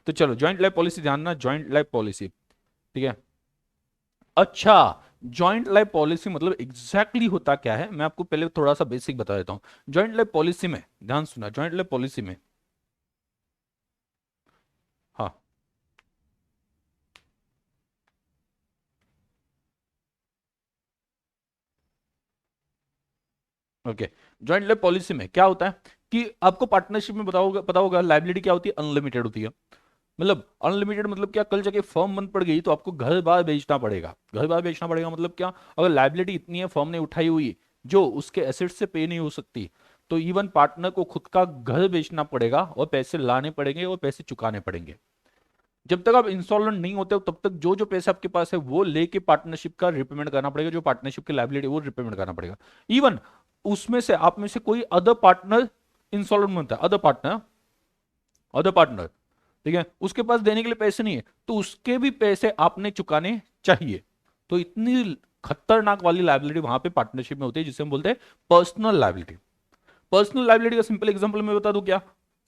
तो चलो joint life policy ध्यान ना, ज्वाइंट लाइफ पॉलिसी, ठीक है। अच्छा, जॉइंट लाइफ पॉलिसी मतलब एग्जैक्टली होता क्या है, मैं आपको पहले थोड़ा सा बेसिक बता देता हूं। जॉइंट लाइफ पॉलिसी में ध्यान सुना, जॉइंट लाइफ पॉलिसी में, हाँ, ओके, जॉइंट लाइफ पॉलिसी में क्या होता है कि आपको पार्टनरशिप में बताओगे, पता होगा लाइबिलिटी क्या होती है, अनलिमिटेड होती है। मतलब अनलिमिटेड मतलब क्या, कल जाके फर्म बंद पड़ गई तो आपको घर बार बेचना पड़ेगा, घर बार बेचना पड़ेगा मतलब क्या, अगर लाइबिलिटी इतनी है फर्म ने उठाई हुई जो उसके एसेट से पे नहीं हो सकती, तो इवन पार्टनर को खुद का घर बेचना पड़ेगा और पैसे लाने पड़ेंगे और पैसे चुकाने पड़ेंगे। जब तक आप इंस्टॉलमेंट नहीं होते हो तब तक जो जो पैसे आपके पास है वो लेके पार्टनरशिप का रिपेमेंट करना पड़ेगा, जो पार्टनरशिप की लाइबिलिटी वो रिपेमेंट करना पड़ेगा। इवन उसमें से आप में से कोई अदर पार्टनर इंस्टॉलमेंट बनता है, अदर पार्टनर, ठीक है, उसके पास देने के लिए पैसे नहीं है तो उसके भी पैसे आपने चुकाने चाहिए। तो इतनी खतरनाक वाली लाइबिलिटी वहां पे पार्टनरशिप में होती है, जिसे हम बोलते हैं पर्सनल लाइबिलिटी। पर्सनल लाइबिलिटी का सिंपल एग्जांपल मैं बता दूं क्या,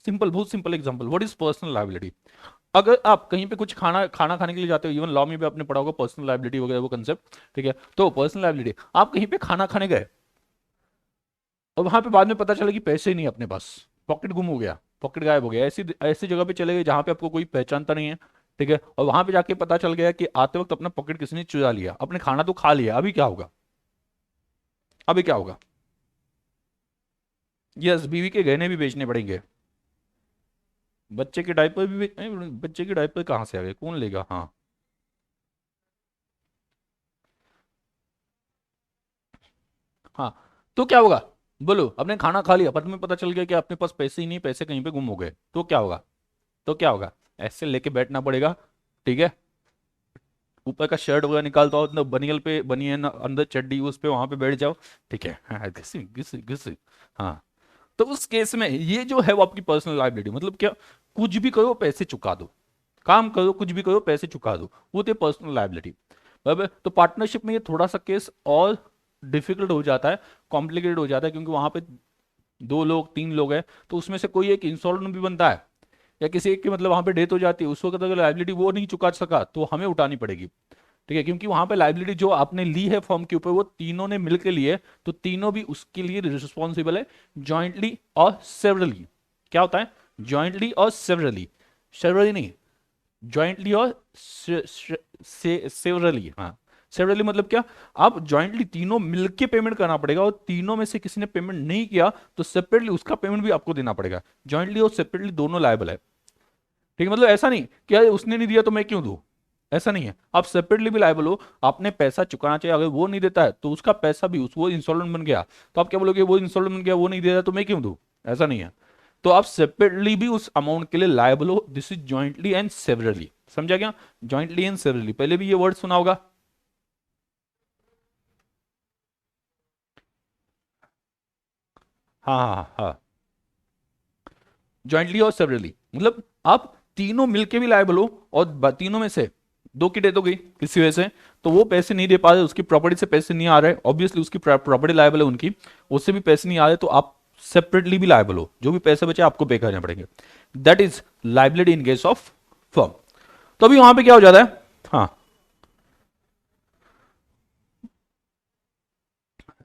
सिंपल, बहुत simple example, what is personal liability. अगर आप कहीं पे कुछ खाना खाना खाने के लिए जाते हो, इवन लॉ में भी आपने पढ़ा होगा पर्सनल लाइबिलिटी वगैरह वो कंसेप्ट, ठीक है। तो पर्सनल लाइबिलिटी, आप कहीं पे खाना खाने गए और वहां पे बाद में पता चला कि पैसे ही नहीं अपने पास, पॉकेट गुम हो गया, पॉकेट गायब हो गया, ऐसी ऐसी जगह पे चले गए जहां पे आपको कोई पहचानता नहीं है, ठीक है, और वहां पे जाके पता चल गया कि आते वक्त अपना पॉकेट किसी ने चुरा लिया, अपने खाना तो खा लिया, अभी क्या होगा, अभी क्या होगा। यस, बीवी के गहने भी बेचने पड़ेंगे, बच्चे के डायपर भी बच्चे के डायपर कहाँ से आ गए, कौन लेगा, हाँ, हाँ। तो क्या होगा, बोलो, आपने खाना खा लिया, बाद में पता चल गया कि अपने पास पैसे ही नहीं, पैसे कहीं पे गुम हो गए, तो क्या होगा, तो क्या होगा, ऐसे लेके बैठना पड़ेगा, ठीक है। ऊपर का शर्ट वगैरह निकालता हो तो बनियल पे, बनियन अंदर चड्डी उस पे, वहां पे बैठ जाओ, ठीक है, हाँ, घिसी घिसी घिसी, हाँ। तो उस केस में ये जो है वो आपकी पर्सनल लाइबिलिटी, मतलब क्या, कुछ भी करो पैसे चुका दो, काम करो कुछ भी करो पैसे चुका दो, वो थे पर्सनल लाइबिलिटी। बराबर, तो पार्टनरशिप में ये थोड़ा सा केस और डिफिकल्ट हो जाता है, कॉम्प्लिकेटेड हो जाता है, क्योंकि वहां पे दो लोग तीन लोग हैं, तो उसमें से कोई एक इंसॉल्वेंट भी बनता है, या किसी एक की मतलब वहां पे डेथ हो जाती है, उस वक्त अगर लाइबिलिटी वो नहीं चुका सका तो हमें उठानी पड़ेगी, ठीक है, क्योंकि वहां पे लाइबिलिटी जो आपने ली है फॉर्म के ऊपर वो तीनों ने मिलकर ली है, तो तीनों भी उसके लिए रिस्पॉन्सिबल है, जॉइंटली और सेवरली। क्या होता है, जॉइंटली और सेवरली, सेवरली नहीं, जॉइंटली और सेवरली, हाँ, सेवरली मतलब क्या, आप जॉइंटली तीनों मिलके पेमेंट करना पड़ेगा, और तीनों में से किसी ने पेमेंट नहीं किया तो सेपरेटली उसका पेमेंट भी आपको देना पड़ेगा, जॉइंटली और सेपरेटली दोनों लायबल है, ठीक है। मतलब ऐसा नहीं कि यार उसने नहीं दिया तो मैं क्यों दूं, ऐसा नहीं है, आप सेपरेटली भी लायबल हो, आपने पैसा चुकाना चाहिए, अगर वो नहीं देता है तो उसका पैसा भी उस, वो इंस्टॉलमेंट बन गया तो आप क्या बोलोगे, वो इंस्टॉलमेंट बन गया, वो नहीं दे रहा तो मैं क्यों दूं, ऐसा नहीं है। तो आप सेपरेटली भी उस अमाउंट के लिए लायबल हो, this is jointly and severally, समझा क्या, जॉइंटली एंड सेवरली, पहले भी ये वर्ड सुना होगा। हाँ हाँ हाँ हाँ, जॉइंटली और सेवरली मतलब आप तीनों मिलके भी लायबल हो, और तीनों में से दो की डेथ हो गई किसी वजह से, तो वो पैसे नहीं दे पा रहे, उसकी प्रॉपर्टी से पैसे नहीं आ रहे, ऑब्वियसली उसकी प्रॉपर्टी लायबल है उनकी, उससे भी पैसे नहीं आ रहे, तो आप सेपरेटली भी लायबल हो, जो भी पैसे बचे आपको पे करने पड़ेंगे, that is liability in case of firm. तो अभी वहां पे क्या हो जाता है, हाँ,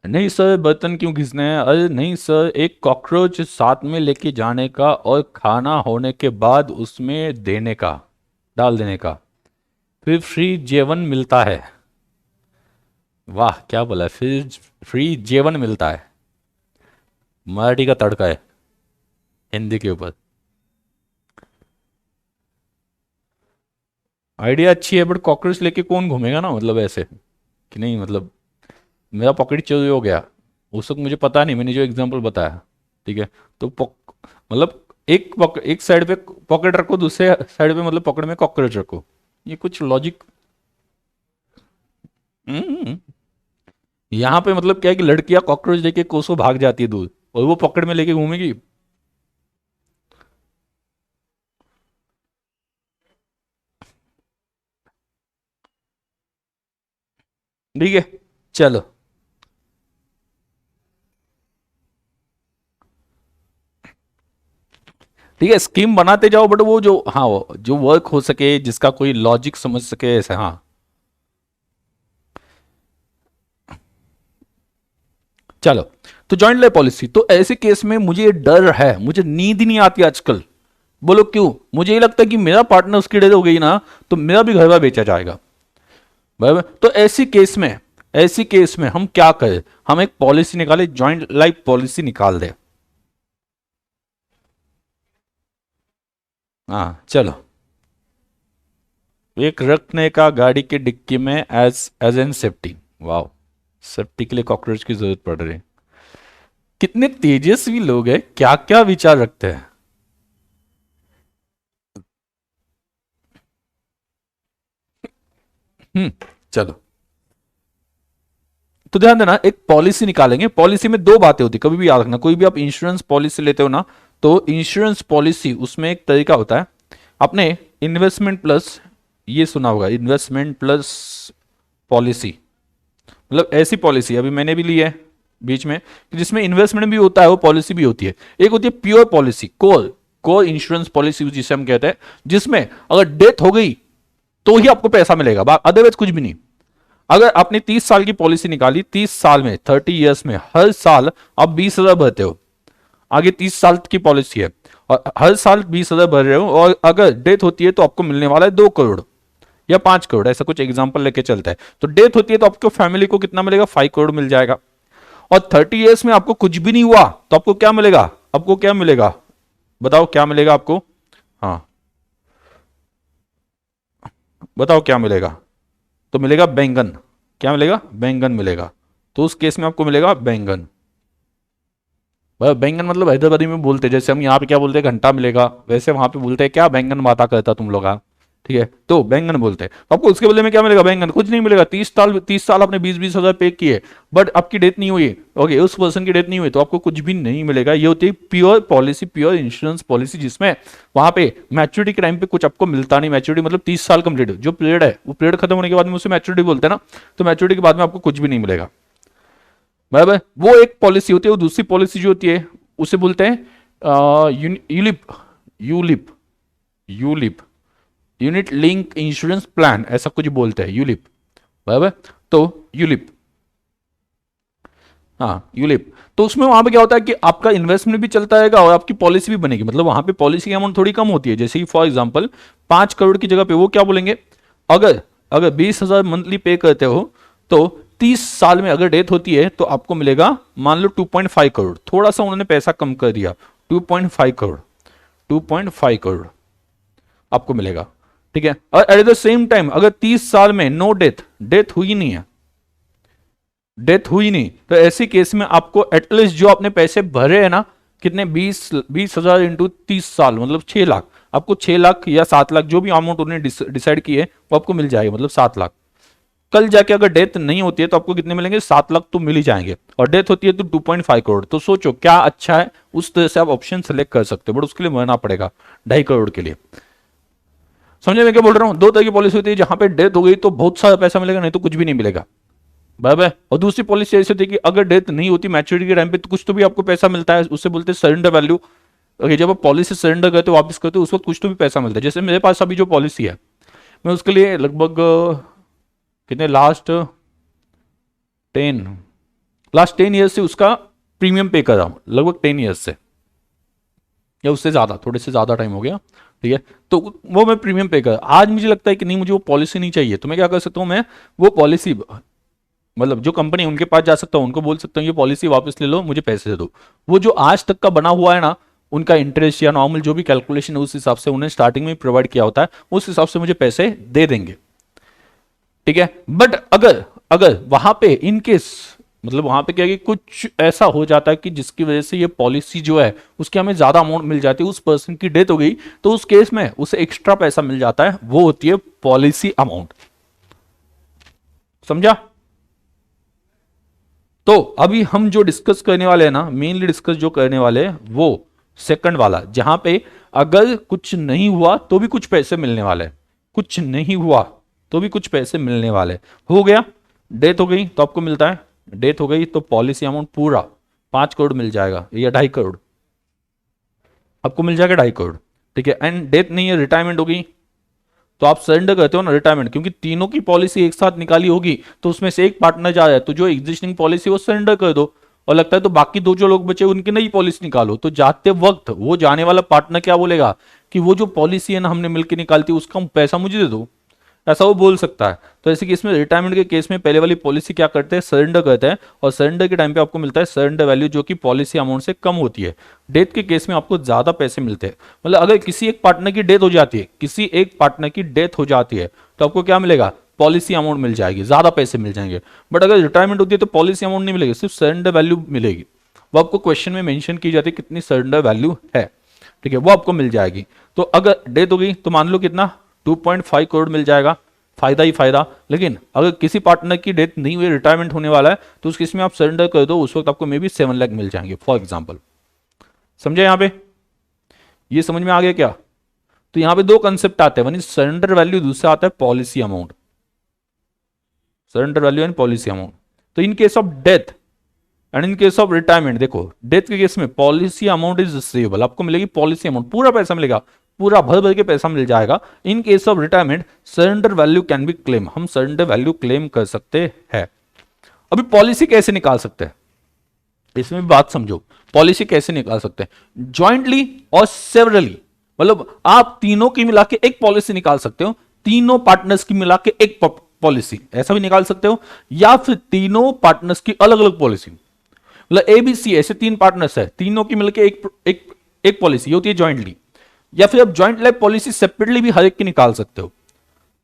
नहीं सर बर्तन क्यों घिसने हैं, अरे नहीं सर, एक कॉकरोच साथ में लेके जाने का और खाना होने के बाद उसमें देने का, डाल देने का, फिर फ्री जेवन मिलता है। वाह क्या बोला है, फिर फ्री जेवन मिलता है, मराठी का तड़का है हिंदी के ऊपर। आइडिया अच्छी है बट कॉकरोच लेके कौन घूमेगा ना, मतलब ऐसे कि नहीं, मतलब मेरा पॉकेट चोरी हो गया, उस वक्त मुझे पता नहीं, मैंने जो एग्जांपल बताया, ठीक है, तो मतलब एक साइड पे पॉकेट रखो, दूसरे साइड पे मतलब पॉकेट में कॉकरोच रखो, ये कुछ लॉजिक। हम्म, यहाँ पे मतलब क्या है कि लड़कियां कॉकरोच लेके कोसों भाग जाती है दूर, और वो पॉकेट में लेके घूमेगी। ठीक है, चलो, ठीक है, स्कीम बनाते जाओ, बट वो जो, हाँ वो जो वर्क हो सके, जिसका कोई लॉजिक समझ सके, ऐसे। हाँ चलो, तो जॉइंट लाइफ पॉलिसी, तो ऐसे केस में मुझे डर है, मुझे नींद ही नहीं आती आजकल। बोलो क्यों? मुझे ये लगता है कि मेरा पार्टनर उसकी डेथ हो गई ना, तो मेरा भी घर बार बेचा जाएगा। बराबर, तो ऐसी केस में हम क्या करें? हम एक पॉलिसी निकाले, जॉइंट लाइफ पॉलिसी निकाल दे। हाँ चलो, एक रखने का गाड़ी की डिक्की में, एज एज एन सेफ्टी। वाह, सेफ्टी के लिए कॉकरोच की जरूरत पड़ रही है। कितने तेजस्वी लोग हैं, क्या क्या विचार रखते हैं। चलो, तो ध्यान देना, एक पॉलिसी निकालेंगे। पॉलिसी में दो बातें होती, कभी भी याद रखना, कोई भी आप इंश्योरेंस पॉलिसी लेते हो ना, तो इंश्योरेंस पॉलिसी उसमें एक तरीका होता है, आपने इन्वेस्टमेंट प्लस, ये सुना होगा, इन्वेस्टमेंट प्लस पॉलिसी। मतलब ऐसी पॉलिसी अभी मैंने भी ली है बीच में, कि जिसमें इन्वेस्टमेंट भी होता है, वो पॉलिसी भी होती है। एक होती है pure policy, core core insurance policy जिसे हम कहते हैं, जिसमें अगर डेथ हो गई तो ही आपको पैसा मिलेगा, अदरवाइज कुछ भी नहीं। अगर आपने 30 साल की पॉलिसी निकाली, 30 साल में, 30 ईयर्स में हर साल आप 20,000 भरते हो, आगे 30 साल की पॉलिसी है, और हर साल 20,000 भर रहे हो, और अगर डेथ होती है तो आपको मिलने वाला है 2 करोड़ या 5 करोड़, ऐसा कुछ एग्जाम्पल लेके चलता है। तो डेथ होती है तो आपको फैमिली को कितना मिलेगा? 5 करोड़ मिल जाएगा। और 30 ईयर्स में आपको कुछ भी नहीं हुआ तो आपको क्या मिलेगा? आपको क्या मिलेगा? बताओ क्या मिलेगा आपको? हाँ बताओ क्या मिलेगा? तो मिलेगा बैंगन। क्या मिलेगा? बैंगन मिलेगा। तो उस केस में आपको मिलेगा बैंगन। बैंगन मतलब हैदराबादी में बोलते हैं, जैसे हम यहाँ पे क्या बोलते हैं, घंटा मिलेगा, वैसे वहां पे बोलते हैं क्या, बैंगन माता कहता तुम लोग। ठीक है, तो बैंगन बोलते हैं। तो आपको उसके बदले में क्या मिलेगा? बैंगन। कुछ नहीं मिलेगा। 30 साल आपने 20-20 हजार पे किए, बट आपकी डेथ नहीं हुई, ओके, उस पर्सन की डेथ नहीं हुई, तो आपको कुछ भी नहीं मिलेगा। ये होती है pure policy, pure insurance policy, जिसमें वहां पे मैच्योरिटी के टाइम पे कुछ आपको मिलता नहीं। मैच्योरिटी मतलब 30 साल कंप्लीट, जो पीरियड है वो पीरियड खत्म होने के बाद में उसे मैच्योरिटी बोलते हैं ना, तो मैच्योरिटी के बाद में आपको कुछ भी नहीं मिलेगा। बराबर, वो एक पॉलिसी होती है। वो दूसरी पॉलिसी जो होती है उसे बोलते हैं ULIP, ULIP, ULIP, unit link insurance plan, ऐसा कुछ बोलते हैं, यूलिप। बराबर, तो यूलिप, हाँ यूलिप। तो उसमें वहां पे क्या होता है कि आपका इन्वेस्टमेंट भी चलता रहेगा और आपकी पॉलिसी भी बनेगी। मतलब वहां पे पॉलिसी की अमाउंट थोड़ी कम होती है, जैसे कि फॉर एग्जांपल 5 करोड़ की जगह पे वो क्या बोलेंगे, अगर अगर 20,000 मंथली पे करते हो, तो 30 साल में अगर डेथ होती है तो आपको मिलेगा, मान लो 2.5 करोड़, थोड़ा सा उन्होंने पैसा कम कर दिया, 2.5 करोड़, 2.5 करोड़ आपको मिलेगा। ठीक है, और एट द सेम टाइम अगर 30 साल में नो डेथ, डेथ हुई नहीं है, डेथ हुई नहीं, तो ऐसी केस में आपको एटलीस्ट जो आपने पैसे भरे हैं ना, कितने, 20,000 इंटू 30 साल मतलब 6 लाख, आपको 6 लाख या 7 लाख, जो भी अमाउंट उन्होंने डिसाइड की है वो आपको मिल जाएगी, मतलब 7 लाख। कल जाके अगर डेथ नहीं होती है तो आपको कितने मिलेंगे? 7 लाख तो मिल ही जाएंगे, और डेथ होती है तो 2.5 करोड़। तो सोचो क्या अच्छा है, उस तरह से आप ऑप्शन सेलेक्ट कर सकते हो, बट उसके लिए मरना पड़ेगा 2.5 करोड़ के लिए। समझे मैं क्या बोल रहा हूं? दो तरह की पॉलिसी होती है, जहां पे डेथ हो गई तो बहुत सारा पैसा मिलेगा, नहीं तो कुछ भी नहीं मिलेगा। बराबर, और दूसरी पॉलिसी ऐसी होती है कि अगर डेथ नहीं होती मैच्योरिटी के टाइम पे, तो कुछ तो भी आपको पैसा मिलता है, उससे बोलते हैं सरेंडर वैल्यू। ओके, जब आप पॉलिसी सरेंडर करते हो, वापस करते हो, उस वक्त कुछ तो भी पैसा मिलता है। जैसे मेरे पास अभी जो पॉलिसी है, मैं उसके लिए लगभग कितने, टेन लास्ट 10 ईयर्स से उसका प्रीमियम पे कर रहा हूं, लगभग 10 ईयर्स से, या उससे ज्यादा, थोड़े से ज्यादा टाइम हो गया। ठीक है, तो वो मैं प्रीमियम पे कर, आज मुझे लगता है कि नहीं, मुझे वो पॉलिसी नहीं चाहिए, तो मैं क्या कर सकता हूं, मैं वो पॉलिसी, मतलब जो कंपनी, उनके पास जा सकता हूं, उनको बोल सकता हूं ये पॉलिसी वापस ले लो, मुझे पैसे दे दो। वो जो आज तक का बना हुआ है ना, उनका इंटरेस्ट या नॉर्मल जो भी कैलकुलेशन है, उस हिसाब से उन्हें स्टार्टिंग में प्रोवाइड किया होता है, उस हिसाब से मुझे पैसे दे देंगे। ठीक है, बट अगर अगर वहां पे इन केस, मतलब वहां पे क्या है कि कुछ ऐसा हो जाता है कि जिसकी वजह से ये पॉलिसी जो है उसकी हमें ज्यादा अमाउंट मिल जाती है, उस पर्सन की डेथ हो गई, तो उस केस में उसे एक्स्ट्रा पैसा मिल जाता है, वो होती है पॉलिसी अमाउंट। समझा? तो अभी हम जो डिस्कस करने वाले हैं ना, मेनली डिस्कस जो करने वाले हैं वो सेकंड वाला, जहां पे अगर कुछ नहीं हुआ तो भी कुछ पैसे मिलने वाले हैं, कुछ नहीं हुआ तो भी कुछ पैसे मिलने वाले। हो गया, डेथ हो गई तो आपको मिलता है, डेथ हो गई तो पॉलिसी अमाउंट पूरा 5 करोड़ मिल जाएगा या 2.5 करोड़। आपको मिल जाएगा 2.5 करोड़। ठीक है, एंड डेथ नहीं है, रिटायरमेंट होगी, तो आप सरेंडर करते हो ना रिटायरमेंट, क्योंकि तीनों की पॉलिसी एक साथ निकाली होगी तो उसमें से एक पार्टनर जा रहा है, तो जो एग्जिस्टिंग पॉलिसी वो सरेंडर कर दो, और लगता है तो बाकी दो जो लोग बचे उनकी नई पॉलिसी निकालो। तो जाते वक्त वो जाने वाला पार्टनर क्या बोलेगा कि वो जो पॉलिसी है ना हमने मिलकर निकालती है उसका पैसा मुझे दे दो, ऐसा वो बोल सकता है। तो ऐसे केस में रिटायरमेंट के केस में पहले वाली पॉलिसी क्या करते हैं, सरेंडर करते हैं, और सरेंडर के टाइम पे आपको मिलता है सरेंडर वैल्यू जो कि पॉलिसी अमाउंट से कम होती है। डेथ के केस में आपको ज्यादा पैसे मिलते हैं, मतलब अगर किसी एक पार्टनर की डेथ हो जाती है, किसी एक पार्टनर की डेथ हो जाती है तो आपको क्या मिलेगा, पॉलिसी अमाउंट मिल जाएगी, ज्यादा पैसे मिल जाएंगे। बट अगर रिटायरमेंट होती है तो पॉलिसी अमाउंट नहीं मिलेगी, सिर्फ सरेंडर वैल्यू मिलेगी। वो आपको क्वेश्चन में मेंशन की जाती है कितनी सरेंडर वैल्यू है, ठीक है, वो आपको मिल जाएगी। तो अगर डेथ हो गई तो मान लो कितना, 2.5 करोड़ मिल जाएगा, फायदा ही फायदा। लेकिन अगर किसी पार्टनर की डेथ नहीं हुई, रिटायरमेंट होने वाला है, तो उस केस में आप सरेंडर कर दो, उस वक्त आपको मे बी 7 लाख मिल जाएंगे फॉर एग्जाम्पल। समझे यहां पे, ये समझ में आ गया क्या? तो यहां पे दो कंसेप्ट आते हैं, वन इज सरेंडर वैल्यू, दूसरा आता है policy amount. Surrender value and policy amount. तो in case of death and in case of retirement, देखो डेथ के केस में पॉलिसी अमाउंट इज रिसीवेबल, आपको मिलेगी पॉलिसी अमाउंट, पूरा पैसा मिलेगा, पूरा भर भर के पैसा मिल जाएगा। इन case of retirement surrender value can be claim, हम सरेंडर वैल्यू क्लेम कर सकते हैं। अभी पॉलिसी कैसे निकाल सकते हैं, इसमें भी बात समझो। पॉलिसी कैसे निकाल सकते हैं, ज्वाइंटली और सेवरली, मतलब आप तीनों की मिला के एक पॉलिसी निकाल सकते हो, तीनों पार्टनर्स की मिला के एक पॉलिसी, ऐसा भी निकाल सकते हो, या फिर तीनों पार्टनर्स की अलग अलग पॉलिसी, मतलब एबीसी ऐसे तीन पार्टनर्स है, तीनों की मिलकर एक एक एक पॉलिसी होती है ज्वाइंटली। या फिर आप ज्वाइंट लाइफ पॉलिसी सेपरेटली भी हर एक की निकाल सकते हो,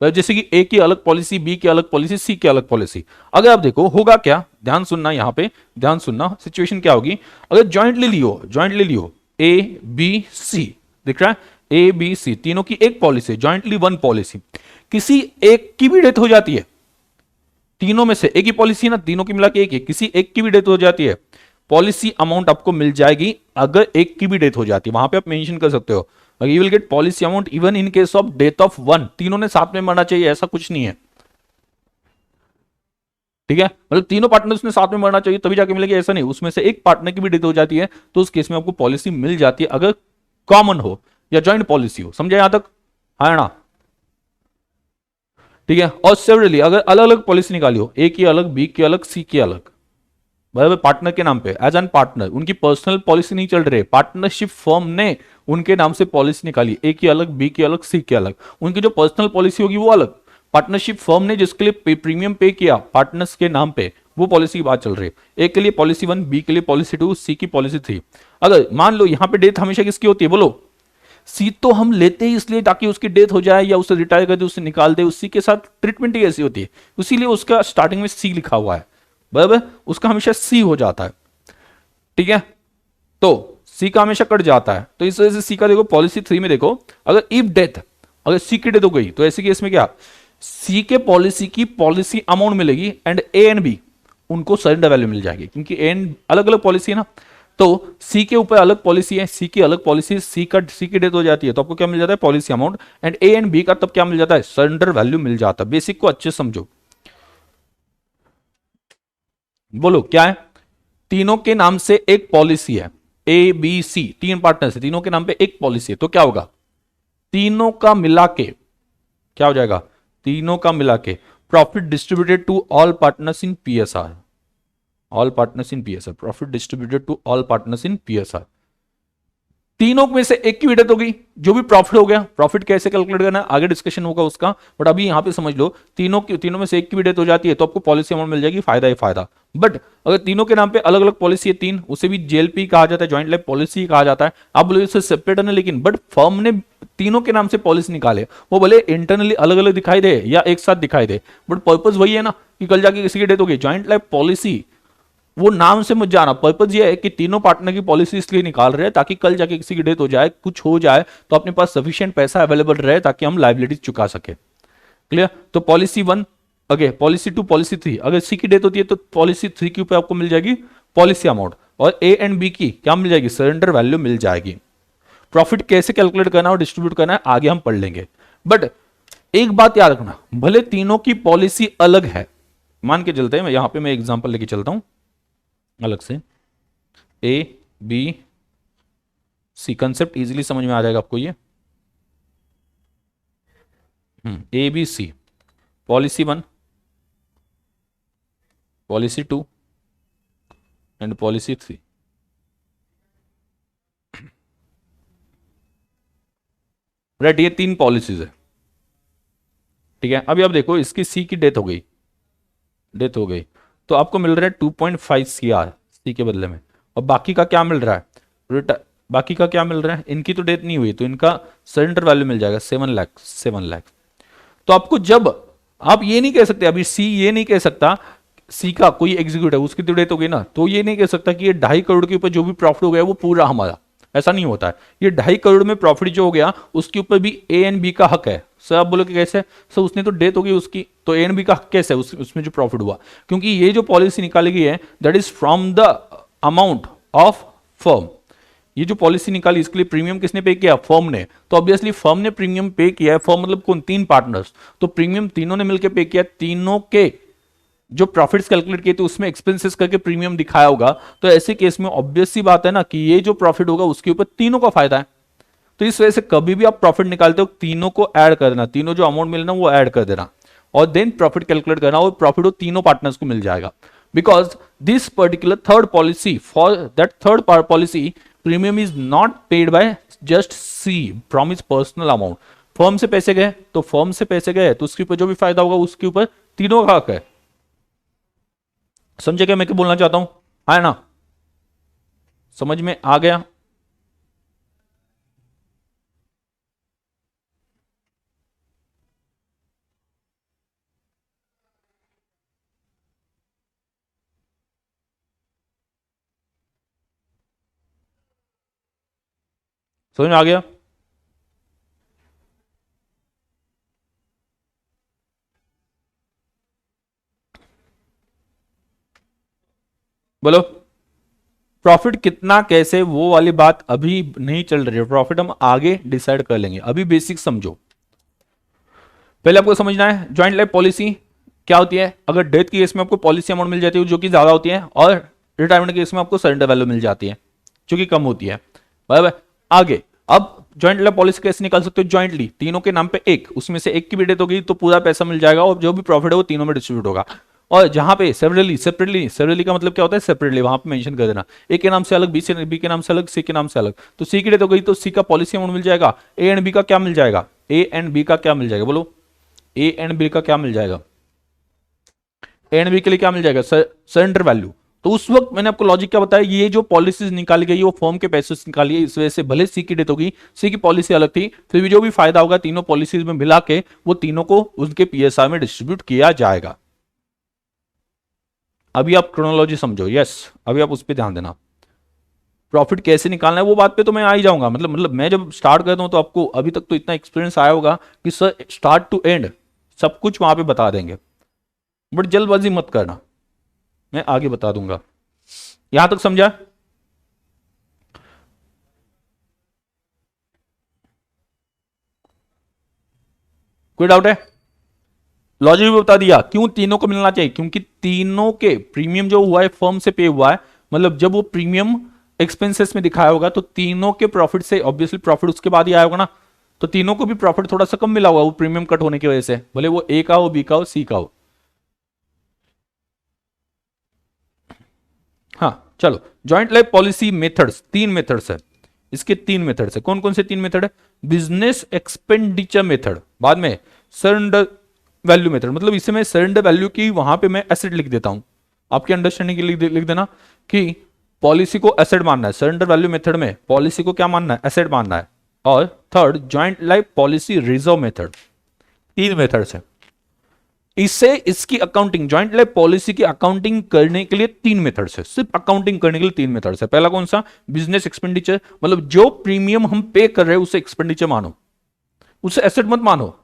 जैसे कि ए की अलग पॉलिसी, बी की अलग पॉलिसी, सी की अलग पॉलिसी। अगर आप देखो होगा क्या, ध्यान सुनना, यहां पे ध्यान सुनना, सिचुएशन क्या होगी अगर ज्वाइंटली लियो ए बी सी, दिख रहा है ए बी सी, तीनों की एक पॉलिसी, ज्वाइंटली वन पॉलिसी, किसी एक की भी डेथ हो जाती है, तीनों में से एक ही पॉलिसी है ना, तीनों की मिला के एक है, किसी एक की भी डेथ हो जाती है, पॉलिसी अमाउंट आपको मिल जाएगी। अगर एक की भी डेथ हो जाती है, वहां पे आप मेंशन कर सकते हो you will get policy amount even in case of death of one, तीनों ने साथ में मरना चाहिए ऐसा कुछ नहीं है, ठीक है, मतलब तीनों पार्टनर्स ने साथ में मरना चाहिए तभी जाके मिलेगी, ऐसा नहीं, उसमें से एक पार्टनर की भी डेथ हो जाती है तो उस केस में आपको पॉलिसी मिल जाती है, अगर कॉमन हो या ज्वाइंट पॉलिसी हो। समझे यहां तक, है ना? ठीक है, और सेवरली अगर अलग अलग पॉलिसी निकाली हो, ए की अलग, बी की अलग, सी की अलग, बराबर, पार्टनर के नाम पे एज एन पार्टनर, उनकी पर्सनल पॉलिसी नहीं चल रही है, पार्टनरशिप फर्म ने उनके नाम से पॉलिसी निकाली, ए की अलग, बी की अलग, सी की अलग, उनकी जो पर्सनल पॉलिसी होगी वो अलग, पार्टनरशिप फर्म ने जिसके लिए प्रीमियम पे किया पार्टनर्स के नाम पे, वो पॉलिसी की बात चल रही है। ए के लिए पॉलिसी 1, बी के लिए पॉलिसी 2, सी की पॉलिसी 3। अगर मान लो यहां पे डेथ हमेशा किसकी होती है बोलो, सी तो हम लेते ही इसलिए ताकि उसकी डेथ हो जाए या उसे रिटायर कर दे, उसे निकाल दे, उसी के साथ ट्रीटमेंट ही ऐसी होती है, इसीलिए उसका स्टार्टिंग में सी लिखा हुआ है, बराबर, उसका हमेशा सी हो जाता है, ठीक है, तो सी का हमेशा कट जाता है, तो इस वजह से सी का देखो पॉलिसी 3 में देखो, अगर इफ डेथ, अगर सी की डेथ हो गई तो ऐसे केस में क्या, सी के पॉलिसी की पॉलिसी अमाउंट मिलेगी एंड ए एंड बी उनको सरेंडर वैल्यू मिल जाएगी, क्योंकि ए एंड अलग अलग पॉलिसी है ना, तो सी के ऊपर अलग पॉलिसी है, सी की अलग पॉलिसी, सी की डेथ हो जाती है तो आपको क्या मिल जाता है, policy amount, and A and B का तब क्या मिल जाता है, सरेंडर वैल्यू मिल जाता है। बेसिक को अच्छे समझो, बोलो क्या है, तीनों के नाम से एक पॉलिसी है, ए बी सी तीन पार्टनर्स है, तीनों के नाम पे एक पॉलिसी है, तो क्या होगा, तीनों का मिला के क्या हो जाएगा, तीनों का मिला के profit distributed to all partners in PSR, all partners in PSR, profit distributed to all partners in PSR. तीनों में से एक की भी डेथ हो गई, जो भी प्रॉफिट हो गया, प्रॉफिट कैसे कैलकुलेट करना है आगे डिस्कशन होगा उसका, बट अभी यहां पे समझ लो, तीनों में से एक की भी डेथ हो जाती है तो आपको पॉलिसी अमाउंट मिल जाएगी, फायदा ही फायदा। बट अगर तीनों के नाम पे अलग अलग पॉलिसी है तीन, उसे भी जेएलपी कहा जाता है, ज्वाइंट लाइफ पॉलिसी कहा जाता है, आप बोले इससे सेपरेट है, लेकिन बट फर्म ने तीनों के नाम से पॉलिसी निकाले, वो भले इंटरनली अलग अलग दिखाई दे या एक साथ दिखाई दे, बट पर्पज वही है ना कि कल जाके किसी की डेथ हो गई, ज्वाइंट लाइफ पॉलिसी, वो नाम से मत जाना, पर्पज ये है कि तीनों पार्टनर की पॉलिसी इसलिए निकाल रहे हैं ताकि कल जाके किसी की डेथ हो जाए, कुछ हो जाए तो अपने पास सफिशिएंट पैसा अवेलेबल रहे ताकि हम लायबिलिटी चुका सके। क्लियर, तो पॉलिसी 1 अगे, पॉलिसी 2, पॉलिसी 3, अगर सी की डेथ होती है तो पॉलिसी 3 के ऊपर आपको मिल जाएगी पॉलिसी अमाउंट, और ए एंड बी की क्या मिल जाएगी, सरेंडर वैल्यू मिल जाएगी। प्रॉफिट कैसे कैलकुलेट करना और डिस्ट्रीब्यूट करना है आगे हम पढ़ लेंगे, बट एक बात याद रखना, भले तीनों की पॉलिसी अलग है, मान के चलते हैं, यहां पे मैं एग्जांपल लेके चलता हूं अलग से, A B C, concept easily समझ में आ जाएगा आपको ये। A B C, policy 1, policy 2 and policy 3। Right, ये 3 पॉलिसीज है। ठीक है, अभी आप देखो इसकी सी की डेथ हो गई, डेथ हो गई, तो आपको मिल रहा है 2.5 CR सी के बदले में। और बाकी का क्या मिल रहा है, बाकी का क्या मिल रहा है, इनकी तो डेथ नहीं हुई तो इनका सरेंडर वैल्यू मिल जाएगा 7 लाख, 7 लाख। तो आपको जब आप ये नहीं कह सकते, अभी सी ये नहीं कह सकता, सी का कोई एग्जीक्यूटिव उसकी तो डेथ हो गई ना, तो ये नहीं कह सकता कि ये 2.5 करोड़ के ऊपर जो भी प्रॉफिट हो गया वो पूरा हमारा, ऐसा नहीं होता है। ये 2.5 करोड़ में प्रॉफिट जो हो गया उसके ऊपर भी ए एंड बी का हक है। सर आप बोलोगे कैसे, सर उसने तो डेथ हो गई उसकी, तो ए एंड बी का हक कैसे है उसमें जो प्रॉफिट हुआ, क्योंकि ये जो पॉलिसी निकाली गई है that is from the amount of firm. ये जो पॉलिसी निकाली इसके लिए प्रीमियम किसने पे किया, फर्म ने। तो ऑब्वियसली फर्म ने प्रीमियम पे किया है, फर्म मतलब कौन, 3 पार्टनर्स, तो प्रीमियम तीनों ने मिलकर पे किया, तीनों के जो प्रॉफिट्स कैलकुलेट किए थे उसमें एक्सपेंसेस करके प्रीमियम दिखाया होगा। तो ऐसे केस में ऑब्वियस सी बात है ना कि ये जो प्रॉफिट होगा उसके ऊपर तीनों का फायदा है। तो इस वजह से कभी भी आप प्रॉफिट निकालते हो तीनों को ऐड कर देना, तीनों जो अमाउंट मिलना वो ऐड कर देना और देन प्रॉफिट कैलकुलेट करना, और प्रॉफिट वो तीनों पार्टनर्स को मिल जाएगा। Because this particular third policy, for that third policy premium is not paid by just see from is personal amount. Firm से पैसे गए तो फर्म से पैसे गए तो उसके ऊपर जो भी फायदा होगा उसके ऊपर तीनों का हक है। समझे क्या मैं क्या बोलना चाहता हूं, है ना, समझ में आ गया। समझ में आ गया। बोलो, प्रॉफिट कितना कैसे वो वाली बात अभी नहीं चल रही है, प्रॉफिट हम आगे डिसाइड कर लेंगे, अभी बेसिक समझो। पहले आपको समझना है ज्वाइंट लाइफ पॉलिसी क्या होती है। अगर डेथ की केस में आपको पॉलिसी अमाउंट मिल जाती है जो कि ज्यादा होती है, और रिटायरमेंट के केस में आपको सरेंडर वैल्यू मिल जाती है जो कि कम होती है, बराबर। आगे अब ज्वाइंट लाइफ पॉलिसी कैसे निकाल सकते हो, ज्वाइंटली तीनों के नाम पे एक, उसमें से एक की भी डेथ होगी तो पूरा पैसा मिल जाएगा और जो भी प्रॉफिट है वो तीनों में डिस्ट्रीब्यूट होगा। और जहां पे सेपरेटली, सेपरेटली का मतलब क्या होता है, सेपरेटली वहां पे मेंशन कर देना, ए के नाम से अलग, बी के नाम से अलग, सी के नाम से अलग। तो सी की डेथ हो गई तो सी का पॉलिसी अमाउंट मिल जाएगा, ए एंड बी का क्या मिल जाएगा, ए एंड बी का क्या मिल जाएगा, बोलो ए एंड बी का क्या मिल जाएगा, ए एंड बी के लिए क्या मिल जाएगा, सरेंडर वैल्यू। तो उस वक्त मैंने आपको लॉजिक क्या बताया, ये जो पॉलिसीज निकाली गई वो फर्म के पैसे से निकाली है, इस वजह से भले सी की डेथ होगी, सी की पॉलिसी अलग थी, फिर भी जो भी फायदा होगा तीनों पॉलिसीज में मिला के वो तीनों को उनके पीएसआर में डिस्ट्रीब्यूट किया जाएगा। अभी आप क्रोनोलॉजी समझो, यस अभी आप उस पर ध्यान देना। प्रॉफिट कैसे निकालना है वो बात पे तो मैं आ ही जाऊंगा, मतलब मैं जब स्टार्ट करता हूं तो आपको अभी तक तो इतना एक्सपीरियंस आया होगा कि सर स्टार्ट टू एंड सब कुछ वहां पे बता देंगे, बट जल्दबाजी मत करना, मैं आगे बता दूंगा। यहां तक समझा, कोई डाउट है, लॉजिक भी बता दिया क्यों तीनों को मिलना चाहिए, क्योंकि तीनों के प्रीमियम जो हुआ है फर्म से पे हुआ है, मतलब जब वो प्रीमियम एक्सपेंसेस में दिखाया होगा तो तीनों के प्रॉफिट से ऑब्वियसली प्रॉफिट उसके बाद ही आया होगा ना, तो तीनों को भी प्रॉफिट थोड़ा सा कम मिला होगा वो प्रीमियम कट होने की वजह से, भले वो ए का हो, बी का हो, सी का हो। हाँ चलो, joint life policy methods, 3 methods है इसके, 3 मेथड्स है। कौन कौन से 3 मेथड है, बिजनेस एक्सपेंडिचर मेथड, बाद में सरेंडर वैल्यू मेथड, मतलब इसे मैं सरेंडर वैल्यू की वहां पे मैं एसेट लिख देता हूं, आपके अंडरस्टैंडिंग के लिए लिख देना कि पॉलिसी को एसेट मानना है, सरेंडर वैल्यू मेथड में पॉलिसी को क्या मानना है, एसेट मानना है। और third joint life policy reserve method, 3 methods है। इससे इसकी अकाउंटिंग, ज्वाइंट लाइफ पॉलिसी की अकाउंटिंग करने के लिए 3 मेथड्स है, सिर्फ अकाउंटिंग करने के लिए 3 मेथड्स है। पहला कौन सा, बिजनेस एक्सपेंडिचर, मतलब जो प्रीमियम हम पे कर रहे हैं उसे एक्सपेंडिचर मानो, उसे एसेट मत मानो।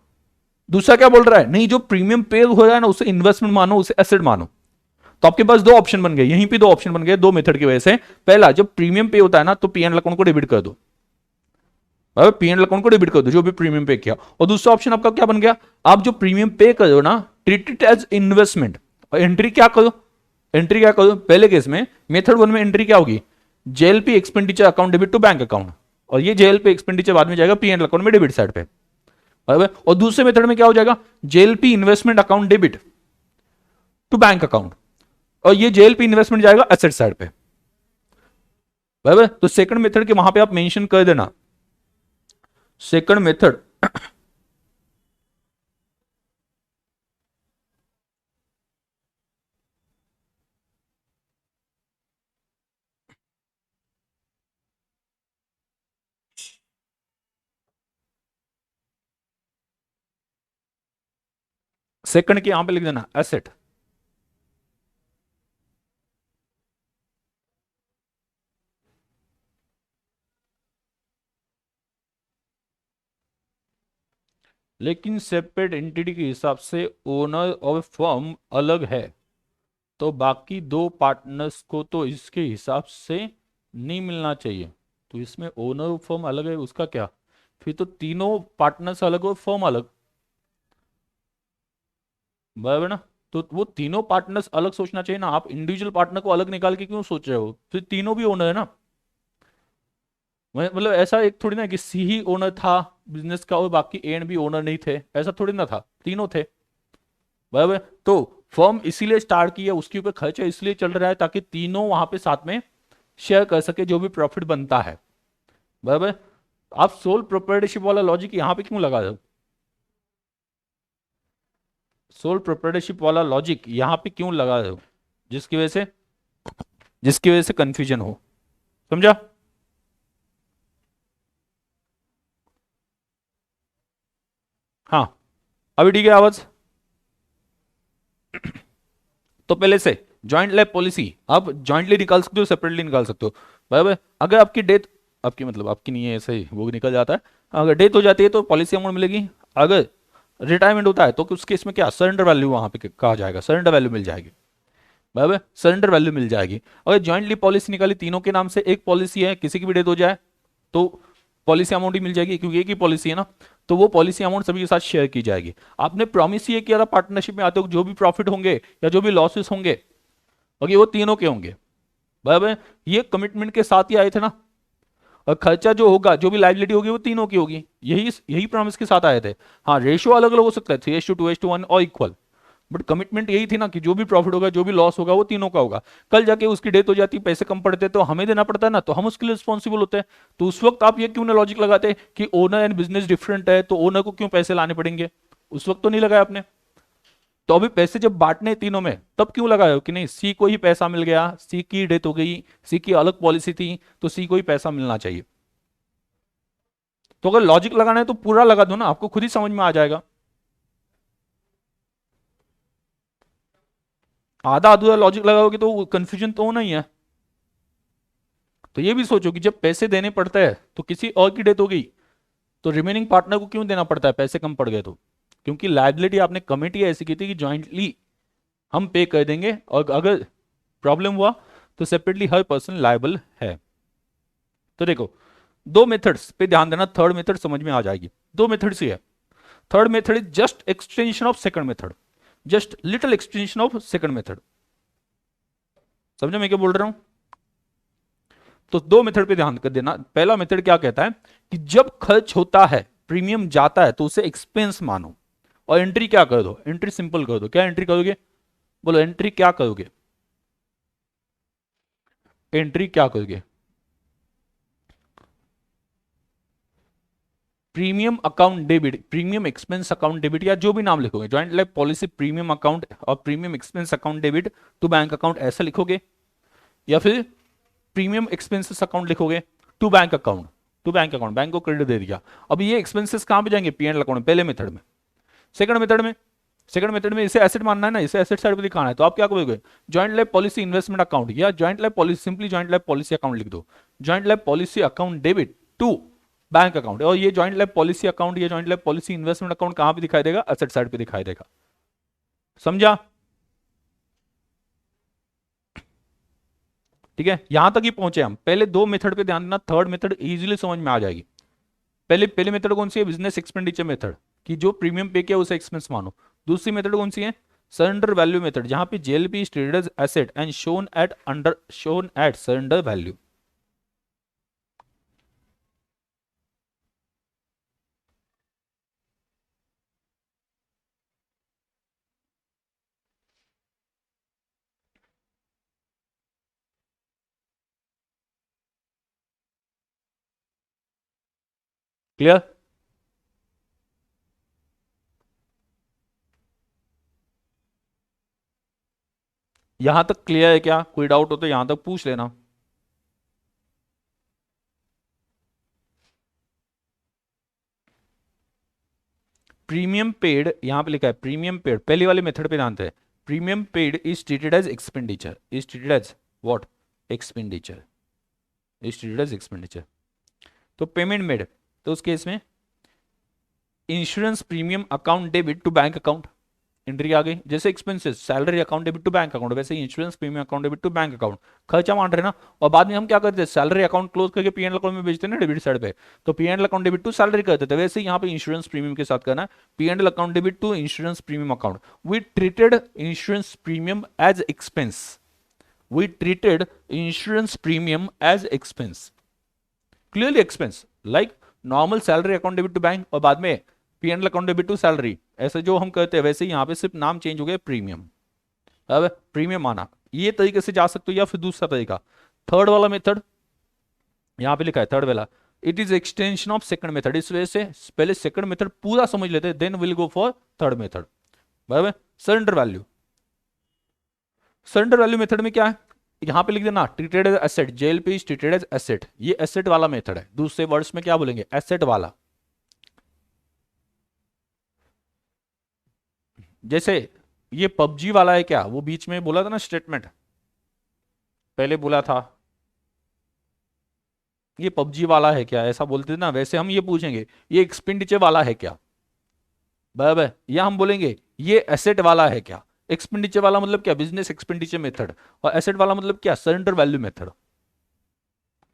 दूसरा क्या बोल रहा है, नहीं जो प्रीमियम पे हो रहा है ना उसे इन्वेस्टमेंट मानो, उसे एसेट मानो। तो आपके पास 2 ऑप्शन बन गए, यहीं पे 2 ऑप्शन बन गए 2 मेथड की वजह से। पहला जब प्रीमियम पे होता है ना तो पीएनएल अकाउंट को डेबिट कर दो, पीएनएल अकाउंट को डेबिट कर दो जो भी प्रीमियम पे किया। और दूसरा ऑप्शन आपका क्या बन गया, आप जो प्रीमियम पे करो ना ट्रीट इट एज इन्वेस्टमेंट, और एंट्री क्या करो, एंट्री क्या करो, पहले केस में मेथड 1 में एंट्री क्या होगी, JLP expenditure account debit to bank account, और ये जेल पे एक्सपेंडिचर बाद में जाएगा पी एंड अकाउंट में डेबिट साइड पे, बराबर। और दूसरे मेथड में क्या हो जाएगा, JLP investment account debit to bank account, और ये जेएलपी इन्वेस्टमेंट जाएगा एसेट साइड पे, बराबर। तो सेकंड मेथड के वहां पे आप मेंशन कर देना, सेकंड मेथड सेकंड के यहां पे लिख देना एसेट, लेकिन सेपरेट एंटिटी के हिसाब से ओनर ऑफ फर्म अलग है, तो बाकी दो पार्टनर्स को तो इसके हिसाब से नहीं मिलना चाहिए। तो इसमें ओनर ऑफ फर्म अलग है, उसका क्या, फिर तो तीनों पार्टनर्स अलग और फर्म अलग, बराबर ना। तो वो तीनों पार्टनर्स अलग सोचना चाहिए ना, आप इंडिविजुअल पार्टनर को अलग निकाल के क्यों सोच रहे हो, फिर तीनों भी ओनर है ना। मतलब ऐसा एक थोड़ी ना कि सी ही ओनर था बिजनेस का और बाकी ए एंड बी ओनर नहीं थे, ऐसा थोड़ी ना था, तीनों थे, बराबर। तो फर्म इसीलिए स्टार्ट की है, उसके ऊपर खर्चा इसलिए चल रहा है ताकि तीनों वहां पे साथ में शेयर कर सके जो भी प्रॉफिट बनता है, बराबर। आप सोल प्रोप्राइटरशिप वाला लॉजिक यहां पे क्यों लगा रहे हो, सोल प्रोप्राइटरशिप वाला लॉजिक यहां पे क्यों लगा रहे हो, जिसकी वजह से कंफ्यूजन हो, समझा। हाँ, अभी ठीक है आवाज। तो पहले से जॉइंट लैब पॉलिसी आप जॉइंटली निकाल सकते हो, सेपरेटली निकाल सकते हो, बराबर। अगर आपकी डेथ, आपकी मतलब आपकी नहीं है, ऐसे ही वो निकल जाता है, अगर डेथ हो जाती है तो पॉलिसी अमाउंट मिलेगी, अगर रिटायरमेंट होता है तो उस केस में क्या सरेंडर वैल्यू वहां पे कहा जाएगा, सरेंडर वैल्यू मिल जाएगी, बराबर, सरेंडर वैल्यू मिल जाएगी। अगर जॉइंटली पॉलिसी निकाली तीनों के नाम से, एक पॉलिसी है, किसी की भी डेथ हो जाए तो पॉलिसी अमाउंट ही मिल जाएगी, क्योंकि एक ही पॉलिसी है ना, तो वो पॉलिसी अमाउंट सभी के साथ शेयर की जाएगी। आपने प्रॉमिस ये किया था पार्टनरशिप में आते हो जो भी प्रॉफिट होंगे या जो भी लॉसेस होंगे, ओके, वो तीनों के होंगे, बराबर। ये कमिटमेंट के साथ ही आए थे ना, और खर्चा जो होगा, जो भी लाइबिलिटी होगी वो तीनों की होगी, यही यही प्रॉमिस के साथ आए थे। हाँ, रेशियो अलग अलग हो सकता है, 3:2:1 और इक्वल, बट कमिटमेंट यही थी ना कि जो भी प्रॉफिट होगा जो भी लॉस होगा वो तीनों का होगा। कल जाके उसकी डेथ हो जाती, पैसे कम पड़ते तो हमें देना पड़ता है ना, तो हम उसके लिए रिस्पॉन्सिबल होते हैं। तो उस वक्त आप ये क्यों ना लॉजिक लगाते कि ओनर एंड बिजनेस डिफरेंट है तो ओनर को क्यों पैसे लाने पड़ेंगे, उस वक्त तो नहीं लगाया आपने। तो अभी पैसे जब बांटने तीनों में तब क्यों लगाए हो कि नहीं सी को ही पैसा मिल गया, सी की डेथ हो गई, सी की अलग पॉलिसी थी तो सी को ही पैसा मिलना चाहिए। तो अगर लॉजिक लगाना है तो पूरा लगा दो ना, आपको खुद ही समझ में आ जाएगा। आधा अधूरा लॉजिक लगाओगे तो कंफ्यूजन तो होना ही है। तो ये भी सोचो कि जब पैसे देने पड़ते हैं तो किसी और की डेथ हो गई तो रिमेनिंग पार्टनर को क्यों देना पड़ता है, पैसे कम पड़ गए तो, क्योंकि लाइबिलिटी आपने कमिटी ऐसी की थी कि ज्वाइंटली हम पे कर देंगे, और अगर प्रॉब्लम हुआ तो सेपरेटली हर पर्सन लायबल है। तो देखो, दो मेथड्स पे ध्यान देना, थर्ड मेथड समझ में आ जाएगी। दो मेथड्स ही है, third method is just extension of second method, just little extension of second method. समझो मैं क्या बोल रहा हूं। तो दो मेथड पे ध्यान कर देना। पहला मेथड क्या कहता है कि जब खर्च होता है, प्रीमियम जाता है तो उसे एक्सपेंस मानो, और एंट्री क्या कर दो, एंट्री सिंपल कर दो। क्या एंट्री करोगे, बोलो एंट्री क्या करोगे, एंट्री क्या करोगे, premium account debit, premium expense account debit, या जो भी नाम लिखोगे, joint life policy premium account और premium expense account debit to bank account ऐसा लिखोगे, या फिर प्रीमियम एक्सपेंसेस अकाउंट लिखोगे to bank account, to bank account, bank को क्रेडिट दे दिया। अब ये एक्सपेंसेस कहां पे जाएंगे, पी एंड अकाउंट, पहले मेथड में। सेकंड मेथड में, सेकंड मेथड में इसे एसेट मानना है ना, इसे एसेट साइड पे दिखाना है, तो आप क्या करोगे, joint life policy investment account या joint life policy, simply joint life policy account लिख दो, joint life policy account debit to bank account. और ये ज्वाइंट लाइफ पॉलिसी अकाउंट या joint life policy investment account कहां पे दिखाई देगा, एसेट साइड पे दिखाई देगा, समझा। ठीक है, यहां तक ही पहुंचे हम। पहले दो मेथड पे ध्यान देना, थर्ड मेथड इजीली समझ में आ जाएगी। पहले पहले मेथड कौन सी है, बिजनेस एक्सपेंडिचर मेथड, कि जो प्रीमियम पे किया उसे एक्सपेंस मानो। दूसरी मेथड कौन सी है, सरेंडर वैल्यू मेथड, जहां पे JLP is traded as asset and shown at surrender value. Clear? यहां तक क्लियर है क्या? कोई डाउट हो तो यहां तक पूछ लेना। प्रीमियम पेड, यहां पे लिखा है प्रीमियम पेड, पहली वाले मेथड पे ध्यान दें। Premium paid is treated as expenditure, is treated as what? Expenditure, is treated as expenditure. तो पेमेंट मेड, तो उस केस में insurance premium account debit to bank account, entry आ गई। जैसे expenses salary account debit to bank account, वैसे insurance premium account debit to bank account, खर्चा मान रहे ना। और बाद में हम क्या करते हैं, सैलरी अकाउंट क्लोज करके पीएनएल अकाउंट में भेजते हैं ना डेबिट साइड पे, तो PNL account debit to salary करते थे, वैसे यहाँ पे इंश्योरेंस प्रीमियम के साथ करना है, PNL account debit to insurance premium account. We treated insurance premium as expense, we treated insurance premium as expense, clearly expense, like normal salary account debit to bank और बाद में PNL account debit to salary, ऐसे जो हम करते हैं वैसे ही यहाँ पे सिर्फ नाम चेंज हो गया प्रीमियम। अब प्रीमियम आना, ये तरीके से जा सकते हो, या फिर दूसरा तरीका थर्ड वाला मेथड, यहां पे लिखा है थर्ड वाला, it is extension of second method. इस वजह से पहले सेकंड मेथड पूरा समझ लेते हैं, then will go for third method. बराबर? Surrender value, surrender value method में क्या है, यहां पे लिख देना treated as asset, JLP is treated as asset, ये एसेट वाला मेथड है, दूसरे वर्ड्स में क्या बोलेंगे, एसेट वाला। जैसे ये पबजी वाला है क्या, वो बीच में बोला था ना स्टेटमेंट, पहले बोला था ये पबजी वाला है क्या, ऐसा बोलते थे ना, वैसे हम ये पूछेंगे ये एक्सपेंडिचर वाला है क्या। बराबर? या हम बोलेंगे ये एसेट वाला है क्या। एक्सपेंडिचर वाला मतलब क्या, बिजनेस एक्सपेंडिचर मेथड, और एसेट वाला मतलब क्या, surrender value method.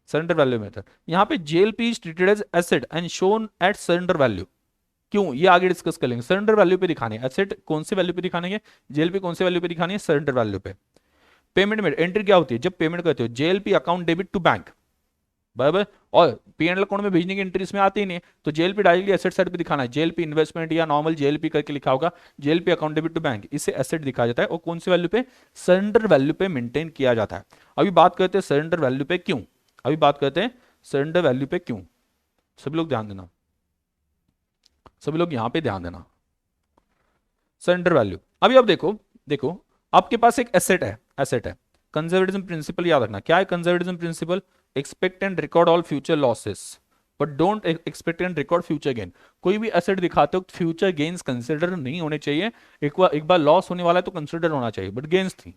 Surrender value method, यहां पे JLP is treated as asset and shown at surrender value. क्यों, ये आगे डिस्कस कर लेंगे। सरेंडर वैल्यू पे दिखाने, एसेट कौन से वैल्यू पे दिखाने, जेएलपी कौन से वैल्यू पे दिखानी है, सरेंडर वैल्यू पे। पेमेंट में एंट्री क्या होती है, जब पेमेंट करते हो, JLP account debit to bank, बराबर। और पीएनएल अकाउंट में भेजने की एंट्री इसमें आती ही नहीं है, तो जेएलपी डायरेक्टली एसेट साइड पे दिखाना है, जेएलपी इन्वेस्टमेंट या नॉर्मल जेएलपी करके लिखा होगा, JLP account debit to bank, इससे एसेट दिखाया जाता है, और कौन सी वैल्यू पे, सरेंडर वैल्यू पे मेंटेन किया जाता है। अभी बात करते हैं सरेंडर वैल्यू पे क्यों, अभी बात करते हैं सरेंडर वैल्यू पे क्यों। सभी लोग ध्यान देना, सभी लोग यहां पे ध्यान देना। सरेंडर वैल्यू, अभी अब देखो, देखो आपके पास एक एसेट है, एसेट है, कंजर्वेटिज्म प्रिंसिपल याद रखना, क्या है conservatism principle, expect and record all future losses but don't expect and record future gain. कोई भी एसेट दिखाते हो फ्यूचर गेन्स कंसिडर नहीं होने चाहिए, एक बार लॉस होने वाला है तो कंसिडर होना चाहिए, बट गेन्स थी,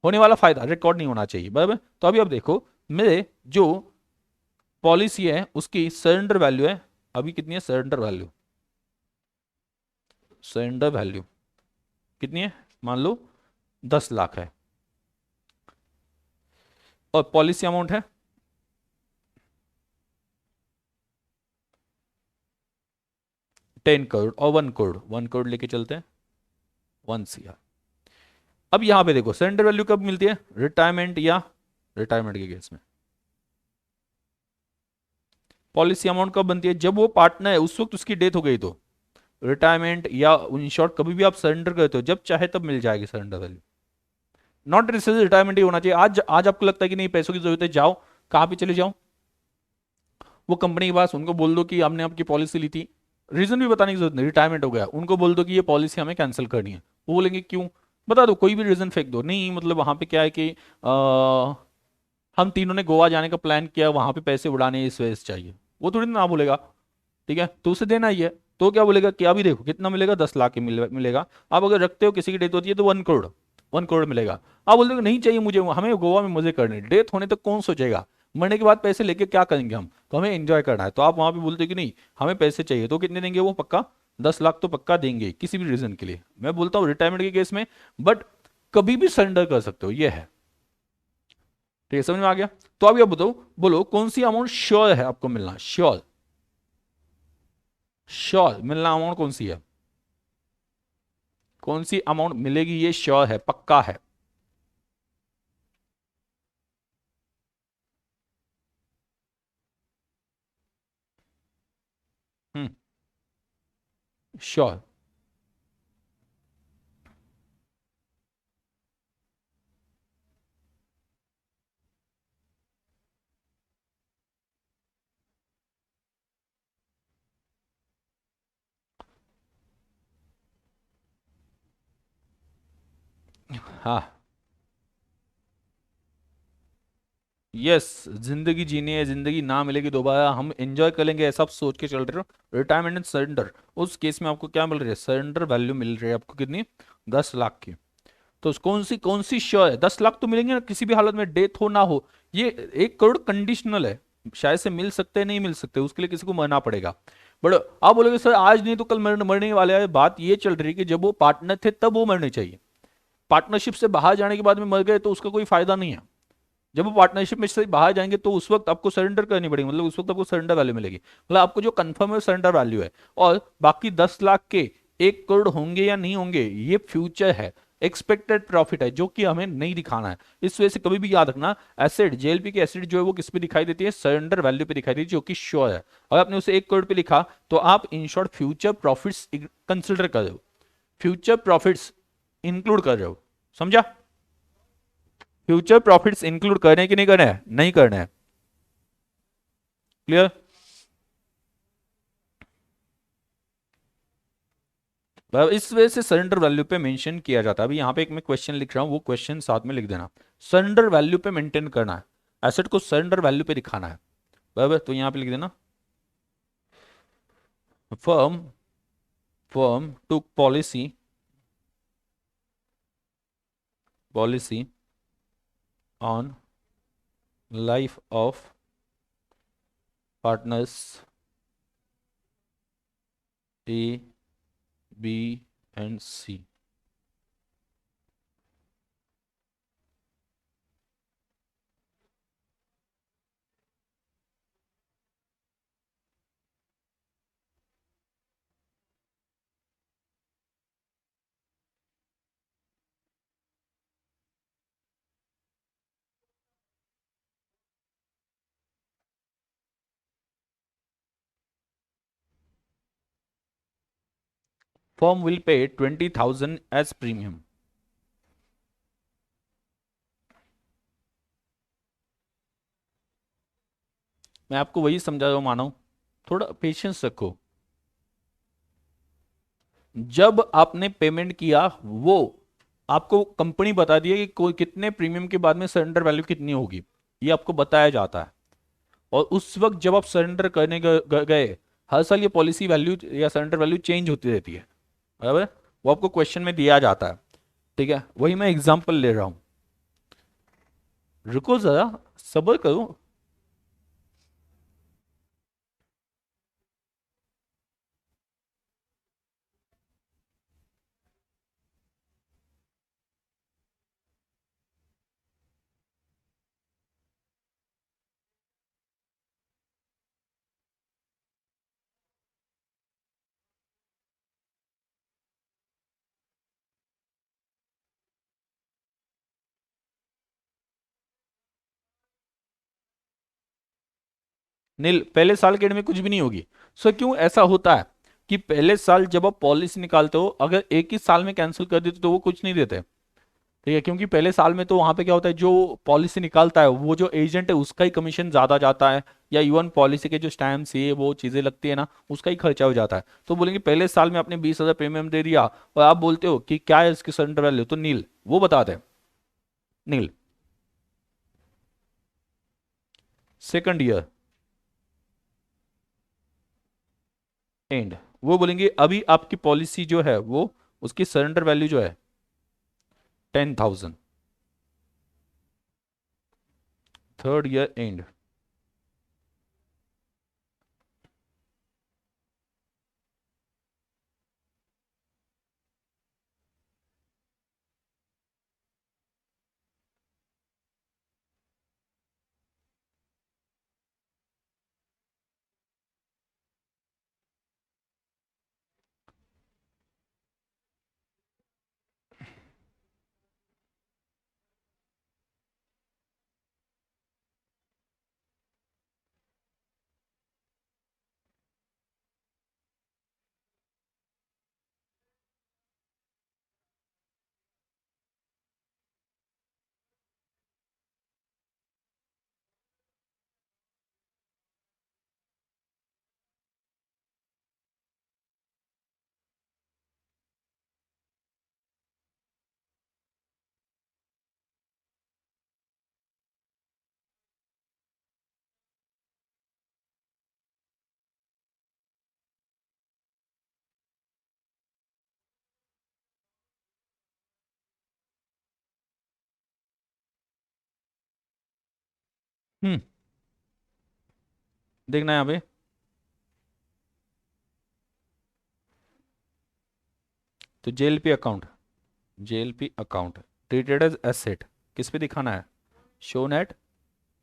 होने वाला फायदा रिकॉर्ड नहीं होना चाहिए। बराबर? तो अभी अब देखो, मेरे जो पॉलिसी है उसकी सरेंडर वैल्यू है, अभी कितनी है सरेंडर वैल्यू, सरेंडर वैल्यू कितनी है, मान लो 10 लाख है, और पॉलिसी अमाउंट है 10 करोड़, और 1 करोड़, 1 करोड़ लेके चलते हैं, 1 CR। अब यहां पे देखो सरेंडर वैल्यू कब मिलती है, रिटायरमेंट या रिटायरमेंट के केस में। पॉलिसी अमाउंट कब बनती है, जब वो पार्टनर है उस वक्त उसकी डेथ हो गई, तो रिटायरमेंट या इन शॉर्ट कभी भी आप सरेंडर करते हो, जब चाहे तब मिल जाएगी surrender value. Not necessary retirement ही होना चाहिए, आज आज आपको लगता है कि नहीं पैसों की जरूरत है, जाओ, कहां पे चले जाओ, वो कंपनी के पास, उनको बोल दो कि हमने आपकी पॉलिसी ली थी, रीजन भी बताने की जरूरत नहीं, रिटायरमेंट हो गया, उनको बोल दो कि ये पॉलिसी हमें कैंसिल करनी है, वो बोलेंगे क्यों, बता दो, कोई भी रीजन फेंक दो, नहीं मतलब वहां पे क्या है कि हम तीनों ने गोवा जाने का प्लान किया, वहां पे पैसे उड़ाने इस वजह से चाहिए, वो थोड़ी ना बोलेगा। ठीक है, तो उसे देना ही है, तो क्या बोलेगा कि अभी देखो कितना मिलेगा, 10 लाख ही मिलेगा। आप अगर रखते हो, किसी की डेथ होती है तो 1 करोड़, 1 करोड़ मिलेगा। आप बोलते हो नहीं चाहिए मुझे, हमें गोवा में मजे करने, डेथ होने तक कौन सोचेगा, मरने के बाद पैसे लेके क्या करेंगे हम, तो हमें एंजॉय करना है, तो आप वहां पे बोलते हो कि नहीं हमें पैसे चाहिए, तो कितने देंगे वो, पक्का 10 लाख तो पक्का देंगे किसी भी रीजन के लिए। मैं बोलता हूँ रिटायरमेंट के केस में, बट कभी भी सरेंडर कर सकते हो, ये है। ठीक है, समझ में आ गया? तो अभी आप बताओ, बोलो कौन सी अमाउंट श्योर है आपको मिलना, श्योर, श्योर मिलना अमाउंट कौन सी है, कौन सी अमाउंट मिलेगी, ये श्योर है, पक्का है। हम्म, श्योर। हाँ, यस, जिंदगी जीनी है, जिंदगी ना मिलेगी दोबारा, हम एंजॉय करेंगे ऐसा आप सोच के चल रहे हो। रिटायरमेंट एंड सरेंडर, उस केस में आपको क्या मिल रही है, सरेंडर वैल्यू मिल रही है आपको कितनी, 10 लाख की। तो कौन सी श्योर है, 10 लाख तो मिलेंगे ना किसी भी हालत में, डेथ हो ना हो। ये 1 करोड़ कंडीशनल है, शायद से मिल सकते हैं नहीं मिल सकते, उसके लिए किसी को मरना पड़ेगा। बट आप बोलोगे सर आज नहीं तो कल मरने वाले हैं, बात ये चल रही है कि जब वो पार्टनर थे तब वो मरने चाहिए। पार्टनरशिप से बाहर जाने के बाद में मर गए तो उसका कोई फायदा नहीं है। जब वो पार्टनरशिप में से बाहर जाएंगे तो उस वक्त आपको सरेंडर करनी पड़ेगी, मतलब उस वक्त आपको सरेंडर वैल्यू मिलेगी, मतलब आपको जो कंफर्म है सरेंडर वैल्यू है। और बाकी 10 लाख के 1 करोड़ होंगे या नहीं होंगे ये फ्यूचर है, एक्सपेक्टेड प्रॉफिट है, जो कि हमें नहीं दिखाना है। इस वजह से कभी भी याद रखना, एसिड जेएलपी की एसिड जो है वो किस पे दिखाई देती है, सरेंडर वैल्यू पे दिखाई देती है, जो कि श्योर है। अगर आपने उसे 1 करोड़ पे लिखा तो आप in short future profits consider कर रहे हो, फ्यूचर प्रॉफिट्स इंक्लूड कर रहे हो, समझा। फ्यूचर प्रॉफिट्स इंक्लूड करने की नहीं करना है, नहीं करना है, क्लियर। इस वजह से सरेंडर वैल्यू पे मेंशन किया जाता है। अभी यहाँ पे एक मैं क्वेश्चन लिख रहा हूँ, वो क्वेश्चन साथ में लिख देना। सरेंडर वैल्यू पे मेंटेन करना है, एसेट को सरेंडर वैल्यू पे दिखाना है, बराबर। तो यहाँ पे लिख देना, firm firm took policy on life of partners A, B and C. Firm will pay 20,000 as premium. मैं आपको वही समझा रहा हूँ मानो, थोड़ा पेशेंस रखो। जब आपने पेमेंट किया वो आपको कंपनी बता दी है कि कोई कितने प्रीमियम के बाद में सरेंडर वैल्यू कितनी होगी, ये आपको बताया जाता है। और उस वक्त जब आप सरेंडर करने गए, हर साल ये पॉलिसी वैल्यू या सरेंडर वैल्यू चेंज होती रहती है, बराबर। वो आपको क्वेश्चन में दिया जाता है, ठीक है, वही मैं एग्जांपल ले रहा हूं। रुको जरा, सब्र करो। नील, पहले साल के एंड में कुछ भी नहीं होगी। सर क्यों ऐसा होता है कि पहले साल जब आप पॉलिसी निकालते हो, अगर एक ही साल में कैंसिल कर देते तो वो कुछ नहीं देते, ठीक है, क्योंकि पहले साल में तो वहां पे क्या होता है, जो पॉलिसी निकालता है वो जो एजेंट है उसका ही कमीशन ज्यादा जाता है, या इवन पॉलिसी के जो स्टैम्प ये वो चीजें लगती है ना, उसका ही खर्चा हो जाता है। तो बोलेंगे पहले साल में आपने 20,000 प्रीमियम दे दिया और आप बोलते हो कि क्या है इसकी सरेंडर वैल्यू, तो नील वो बता दे। नील, सेकंड ईयर एंड, वो बोलेंगे अभी आपकी पॉलिसी जो है वो, उसकी सरेंडर वैल्यू जो है 10,000। थर्ड ईयर एंड, हम्म, देखना यहाँ पे, तो JLP account, JLP account treated as asset, किस पे दिखाना है, शो नेट।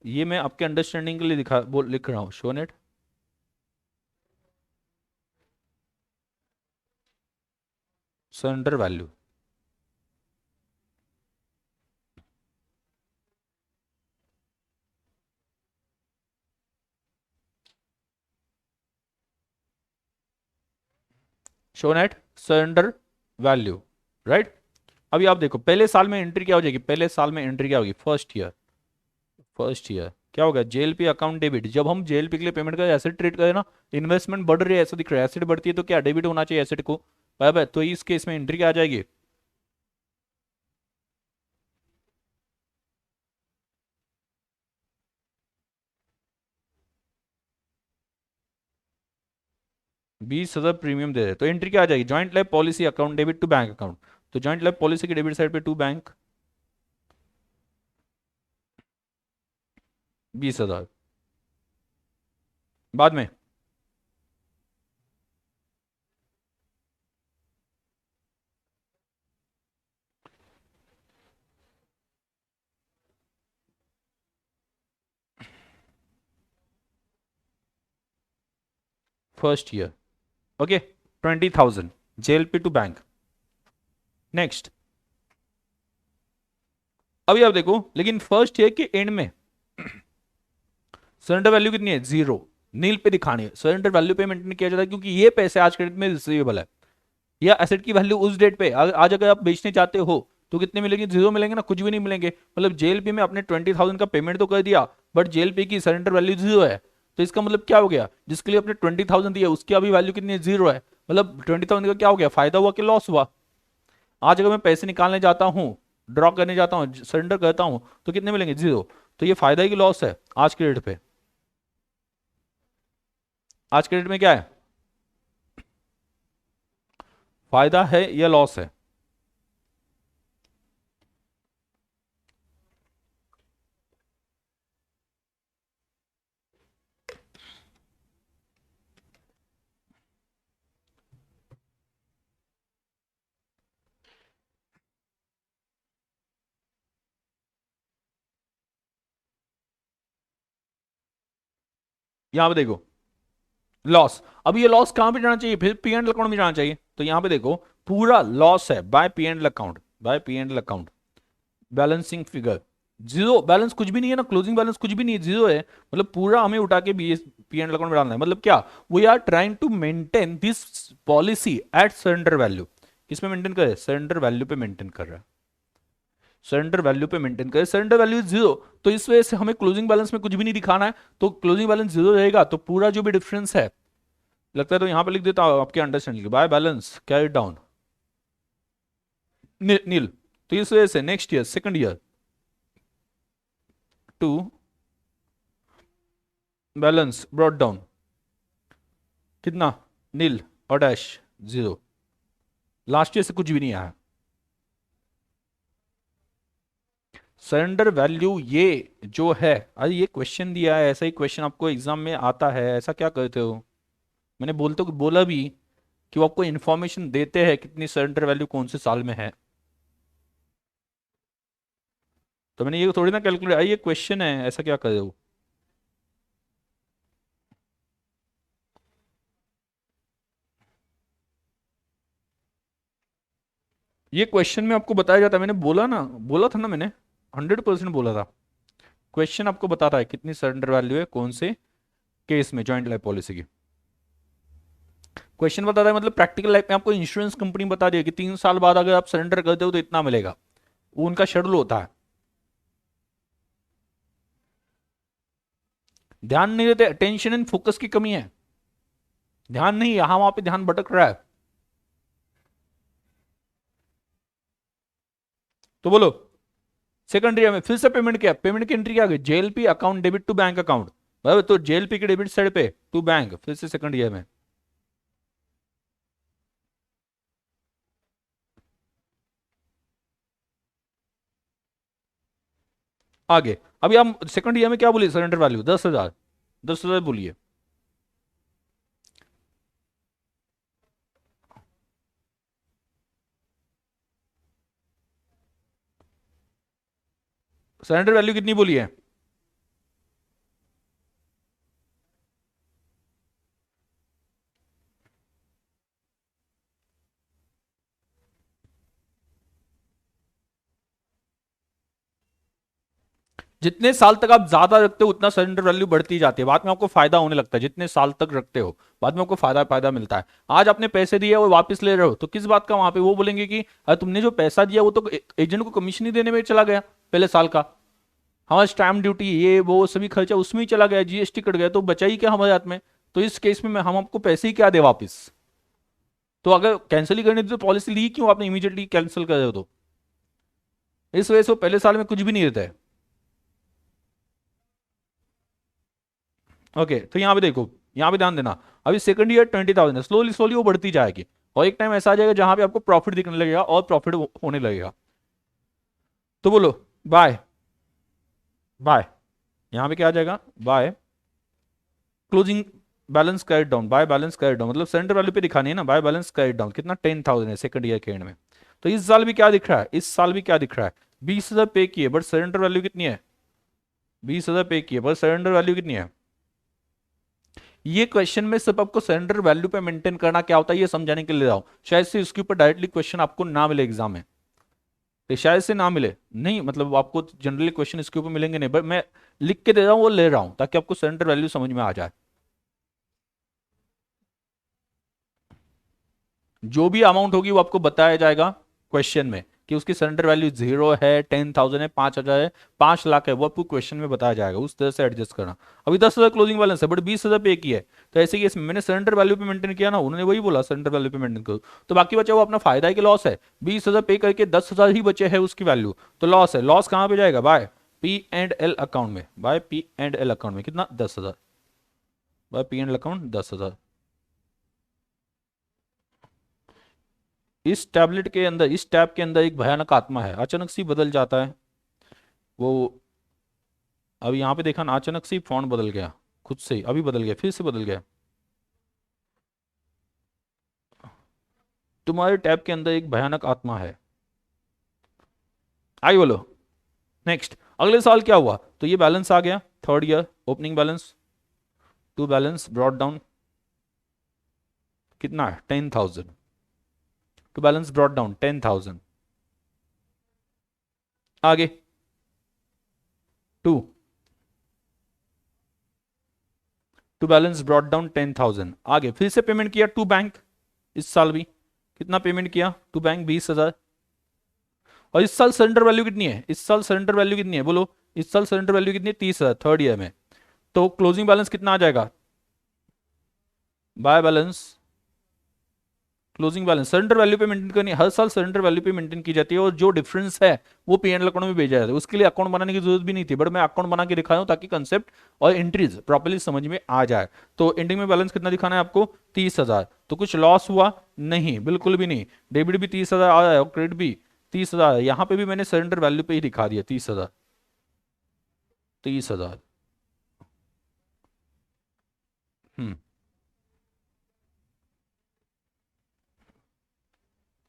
ये मैं आपके अंडरस्टैंडिंग के लिए दिखा बोल लिख रहा हूँ, show net surrender value. Show net surrender value, right. अभी आप देखो पहले साल में एंट्री क्या हो जाएगी, पहले साल में एंट्री क्या होगी, फर्स्ट ईयर, फर्स्ट ईयर क्या होगा, जेएलपी अकाउंट डेबिट। जब हम जेएलपी के लिए पेमेंट करें, एसेट ट्रीट करें ना, इन्वेस्टमेंट बढ़ रही है ऐसा दिख रहा है, एसेट बढ़ती है तो क्या डेबिट होना चाहिए एसेट को, बराबर। तो इस केस में एंट्री क्या आ जाएगी, 20,000 प्रीमियम दे रहे, तो एंट्री क्या आ जाएगी, joint life policy account debit to bank account. तो जॉइंट लाइफ पॉलिसी की डेबिट साइड पे टू बैंक 20,000। बाद में first year, okay, 20,000 JLP to bank. Next, अभी आप देखो लेकिन फर्स्ट ईयर के एंड में सरेंडर वैल्यू कितनी है, जीरो, नील पे दिखानी है। सरेंडर वैल्यू पे मेंटेन किया जाता है क्योंकि ये पैसे आज के डेट में रिसीवेबल है, या एसेट की वैल्यू उस डेट पे आज अगर आप बेचने चाहते हो तो कितने मिलेंगे, जीरो मिलेंगे ना, कुछ भी नहीं मिलेंगे। मतलब जेएलपी में आपने 20,000 का पेमेंट तो कर दिया, बट जेएलपी की सरेंडर वैल्यू जीरो है। तो इसका मतलब क्या हो गया, जिसके लिए आपने 20,000 दिया उसकी अभी वैल्यू कितनी है, जीरो है। मतलब 20,000 का क्या हो गया, फायदा हुआ कि लॉस हुआ। आज अगर मैं पैसे निकालने जाता हूँ, ड्रॉ करने जाता हूँ, सरेंडर करता हूँ, तो कितने मिलेंगे, जीरो। तो ये फायदा है कि लॉस है आज के डेट पे, आज के डेट में क्या है, फायदा है या लॉस है। यहां पे देखो लॉस, अब ये लॉस कहां पे जाना चाहिए, फिर पी एंड अकाउंट में जाना चाहिए। तो यहां पे देखो पूरा लॉस है bye P and account, bye P and account balancing figure, zero balance कुछ भी नहीं है ना, क्लोजिंग बैलेंस कुछ भी नहीं है, जीरो है। मतलब पूरा हमें उठा के बी पी एंड अकाउंट में डालना है। मतलब क्या, we are trying to maintain this policy at surrender value. किस पे मेंटेन करे, सरेंडर वैल्यू पे मेंटेन कर रहा है, सरेंडर वैल्यू पे मेंटेन करे, सरेंडर वैल्यू जीरो। तो इस वजह से हमें क्लोजिंग बैलेंस में कुछ भी नहीं दिखाना है, तो क्लोजिंग बैलेंस जीरो रहेगा, तो पूरा जो भी डिफरेंस है लगता है, तो यहां पे लिख देता हूं आपके understanding by balance carry down nil. तो इस वजह से next year second year to balance brought down कितना, नील और डैश जीरो, लास्ट ईयर से कुछ भी नहीं आया। सरेंडर वैल्यू ये जो है, अरे ये क्वेश्चन दिया है, ऐसा ही क्वेश्चन आपको एग्जाम में आता है, ऐसा क्या करते हो। मैंने बोलते बोला भी कि वो आपको इन्फॉर्मेशन देते हैं कितनी सरेंडर वैल्यू कौन से साल में है। तो मैंने ये थोड़ी ना कैलकुलेट, ये क्वेश्चन है, ऐसा क्या कर रहे हो। ये क्वेश्चन में आपको बताया जाता है, मैंने बोला ना, बोला था ना मैंने, 100% बोला था। क्वेश्चन आपको बताता है कितनी सरेंडर वैल्यू है कौन से केस में, जॉइंट लाइफ पॉलिसी की। क्वेश्चन बताता है मतलब प्रैक्टिकल लाइफ में आपको इंश्योरेंस कंपनी बता रही है कि 3 साल बाद अगर आप सरेंडर करते हो तो इतना मिलेगा, वो उनका शेड्यूल होता है। ध्यान नहीं देते, अटेंशन एंड फोकस की कमी है, ध्यान नहीं, यहां वहां पे ध्यान भटक रहा है। तो बोलो, सेकंड ईयर में फिर से पेमेंट किया, पेमेंट की एंट्री क्या आ गई, JLP account debit to bank account, बराबर। तो जेएलपी के डेबिट साइड पे टू बैंक, फिर से सेकंड ईयर में। आगे अभी आप सेकंड ईयर में क्या बोलिए, सरेंडर वैल्यू 10,000, 10,000 बोलिए। सरेंडर वैल्यू कितनी बोली है? जितने साल तक आप ज्यादा रखते हो उतना सरेंडर वैल्यू बढ़ती जाती है, बाद में आपको फायदा होने लगता है। जितने साल तक रखते हो बाद में आपको फायदा फायदा मिलता है। आज आपने पैसे दिए वो वापस ले रहे हो तो किस बात का, वहां पे वो बोलेंगे कि अरे तुमने जो पैसा दिया वो तो एजेंट को कमीशन ही देने में चला गया पहले साल का, हमारा स्टैम्प ड्यूटी ये वो सभी खर्चा उसमें ही चला गया, जीएसटी कट गया, तो बचा ही क्या हमारे हाथ में। तो इस केस में हम आपको पैसे ही क्या दे वापस। तो अगर कैंसिल ही करनी थी तो पॉलिसी ली क्यों आपने, इमीडिएटली कैंसिल कर रहे हो तो। इस वजह से वो पहले साल में कुछ भी नहीं रहता है। ओके तो यहाँ पे देखो, यहाँ पे ध्यान देना, अभी सेकंड ईयर 20,000 है, स्लोली स्लोली वो बढ़ती जाएगी और एक टाइम ऐसा आ जाएगा जहां पे आपको प्रॉफिट दिखने लगेगा और प्रॉफिट होने लगेगा। तो बोलो बाय, बाय, यहाँ पे क्या आ जाएगा, by closing balance carried down, by balance carried down, मतलब सरेंडर वैल्यू पे दिखानी है ना, बाय बैलेंस कैरिड डाउन कितना 10,000 है सेकंड ईयर के एंड में। तो इस साल भी क्या दिख रहा है, इस साल भी क्या दिख रहा है, 20,000 पे किए बट सरेंडर वैल्यू कितनी है, 20,000 पे किए बट सरेंडर वैल्यू कितनी है। ये क्वेश्चन में सिर्फ आपको सरेंडर वैल्यू पे मेंटेन करना क्या होता है ये समझाने के लिए रहा हूं, शायद से इसके ऊपर डायरेक्टली क्वेश्चन आपको ना मिले एग्जाम में, तो शायद से ना मिले नहीं, मतलब आपको जनरली क्वेश्चन इसके ऊपर मिलेंगे नहीं, बट मैं लिख के दे रहा हूं वो ले रहा हूं ताकि आपको सरेंडर वैल्यू समझ में आ जाए। जो भी अमाउंट होगी वो आपको बताया जाएगा क्वेश्चन में कि उसकी सरेंडर वैल्यू 0 है, 10,000 है, 5,000 है, 5 लाख है, वो आपको क्वेश्चन में बताया जाएगा, उस तरह से एडजस्ट करना। अभी 10,000 क्लोजिंग बैलेंस है बट 20,000 पे की है, तो ऐसे केस में मैंने सरेंडर वैल्यू पे मेंटेन किया ना, उन्होंने वही बोला सरेंडर वैल्यू पे मेंटेन करो, तो बाकी बचा वो अपना फायदा है कि लॉस है, 20,000 पे करके 10,000 ही बचे है उसकी वैल्यू, तो लॉस है, लॉस कहां पे जाएगा, by P and L account में, by P and L account में कितना 10,000, by P and L account 10,000। इस टैबलेट के अंदर, इस टैब के अंदर एक भयानक आत्मा है, अचानक से बदल जाता है वो। अब यहाँ पे देखा ना, अचानक से फॉन्ट बदल गया खुद से ही, अभी बदल गया, फिर से बदल गया। तुम्हारे टैब के अंदर एक भयानक आत्मा है। आई बोलो नेक्स्ट, अगले साल क्या हुआ, तो ये बैलेंस आ गया third year opening balance, to balance brought down कितना है 10,000, टू बैलेंस ब्रॉट डाउन 10,000। आगे to, to balance brought down 10,000, आगे फिर से पेमेंट किया टू बैंक, इस साल भी कितना पेमेंट किया टू बैंक 20,000। और इस साल सरेंडर वैल्यू कितनी है, इस साल सरेंडर वैल्यू कितनी है बोलो, इस साल सरेंडर वैल्यू कितनी है 30,000 थर्ड ईयर में, तो क्लोजिंग बैलेंस कितना आ जाएगा, by balance closing balance surrender value पे मेंटेन करनी है, हर साल सरेंडर वैल्यू पे मेंटेन की जाती है, और जो डिफरेंस है वो पीएनएल अकाउंट में भेजा जाता है, उसके लिए अकाउंट बनाने की जरूरत भी नहीं थी, बट मैं अकाउंट बना के दिखाया हूं ताकि कंसेप्ट और एंट्रीज प्रॉपर्ली समझ में आ जाए। तो एंडिंग में बैलेंस कितना दिखाना है आपको 30,000, तो कुछ लॉस हुआ नहीं, बिल्कुल भी नहीं, डेबिट भी 30,000 आ रहा है और क्रेडिट भी 30,000 है, यहाँ पे भी मैंने सरेंडर वैल्यू पे ही दिखा दिया 30,000, 30,000। हम्म,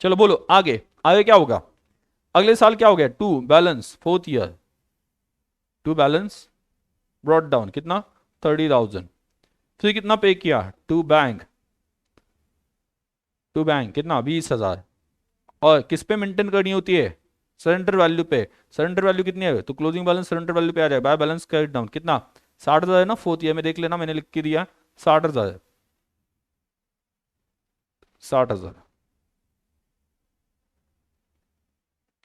चलो बोलो आगे, आगे क्या होगा, अगले साल क्या हो गया, to balance fourth year, to balance brought down कितना 30,000, फिर कितना पे किया टू बैंक, टू बैंक कितना 20,000, और किस पे मेंटेन करनी होती है सरेंडर वैल्यू पे, सरेंडर वैल्यू कितनी है, तो क्लोजिंग बैलेंस सरेंडर वैल्यू पे आ जाएगा, बाय बैलेंस कैरी डाउन कितना 60,000 है ना, फोर्थ ईयर में देख लेना मैंने लिख के दिया 60,000, 60,000,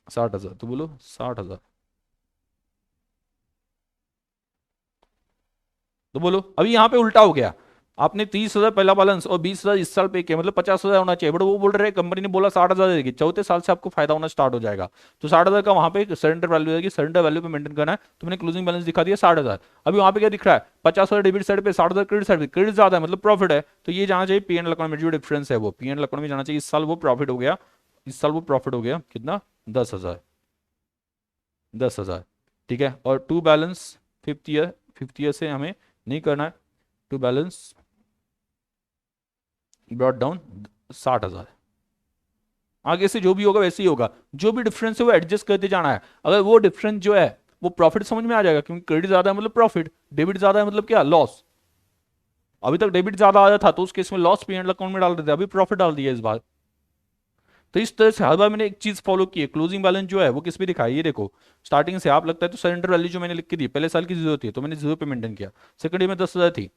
60,000, तो बोलो 60,000, तो बोलो अभी यहाँ पे उल्टा हो गया, आपने 30,000 पहला बैलेंस और 20,000 इस साल पे किया, मतलब 50,000 होना चाहिए, बट वो बोल रहे हैं कंपनी ने बोला 60,000 देगी, चौथे साल से आपको फायदा होना स्टार्ट हो जाएगा, तो 60,000 का वहां पे सरेंडर वैल्यू रहेगी, सरेंडर वैल्यू पे मेंटेन करना है, तो मैंने क्लोजिंग बैलेंस दिखा दिया 60,000। अभी वहां पे क्या दिख रहा है 50,000 डेबिट साइड पे, 60,000 क्रेडिट साइड पे, क्रेडिट ज्यादा है मतलब प्रॉफिट है, तो ये जाना चाहिए पीएनएल अकाउंट में, जो डिफरेंस है वो पीएनएल अकाउंट में जाना चाहिए, इस साल वो प्रॉफिट हो गया, इस साल वो प्रॉफिट हो गया कितना 10,000, 10,000, ठीक है, और टू बैलेंस फिफ्थ ईयर से हमें नहीं करना है, टू बैलेंस ब्रॉट डाउन 60,000। आगे से जो भी होगा वैसे ही होगा, जो भी डिफरेंस है वो एडजस्ट करते जाना है। अगर वो डिफरेंस जो है वो प्रॉफिट समझ में आ जाएगा, क्योंकि क्रेडिट ज्यादा है मतलब प्रॉफिट, डेबिट ज्यादा है मतलब क्या, लॉस। अभी तक डेबिट ज्यादा आया था तो उस केस में लॉस पीएनएल अकाउंट में डाल देते, अभी प्रॉफिट डाल दिया इस बार। तो इस तरह से हर बार मैंने एक चीज फॉलो की है, क्लोजिंग बैलेंस जो है वो किस पे दिखाई, ये देखो स्टार्टिंग से आप लगता है तो सरेंडर वैल्यू जो मैंने लिख के दी पहले साल की 0 थी तो मैंने 0 पे मेंटेन किया, सेकंड ईयर में 10,000 थी,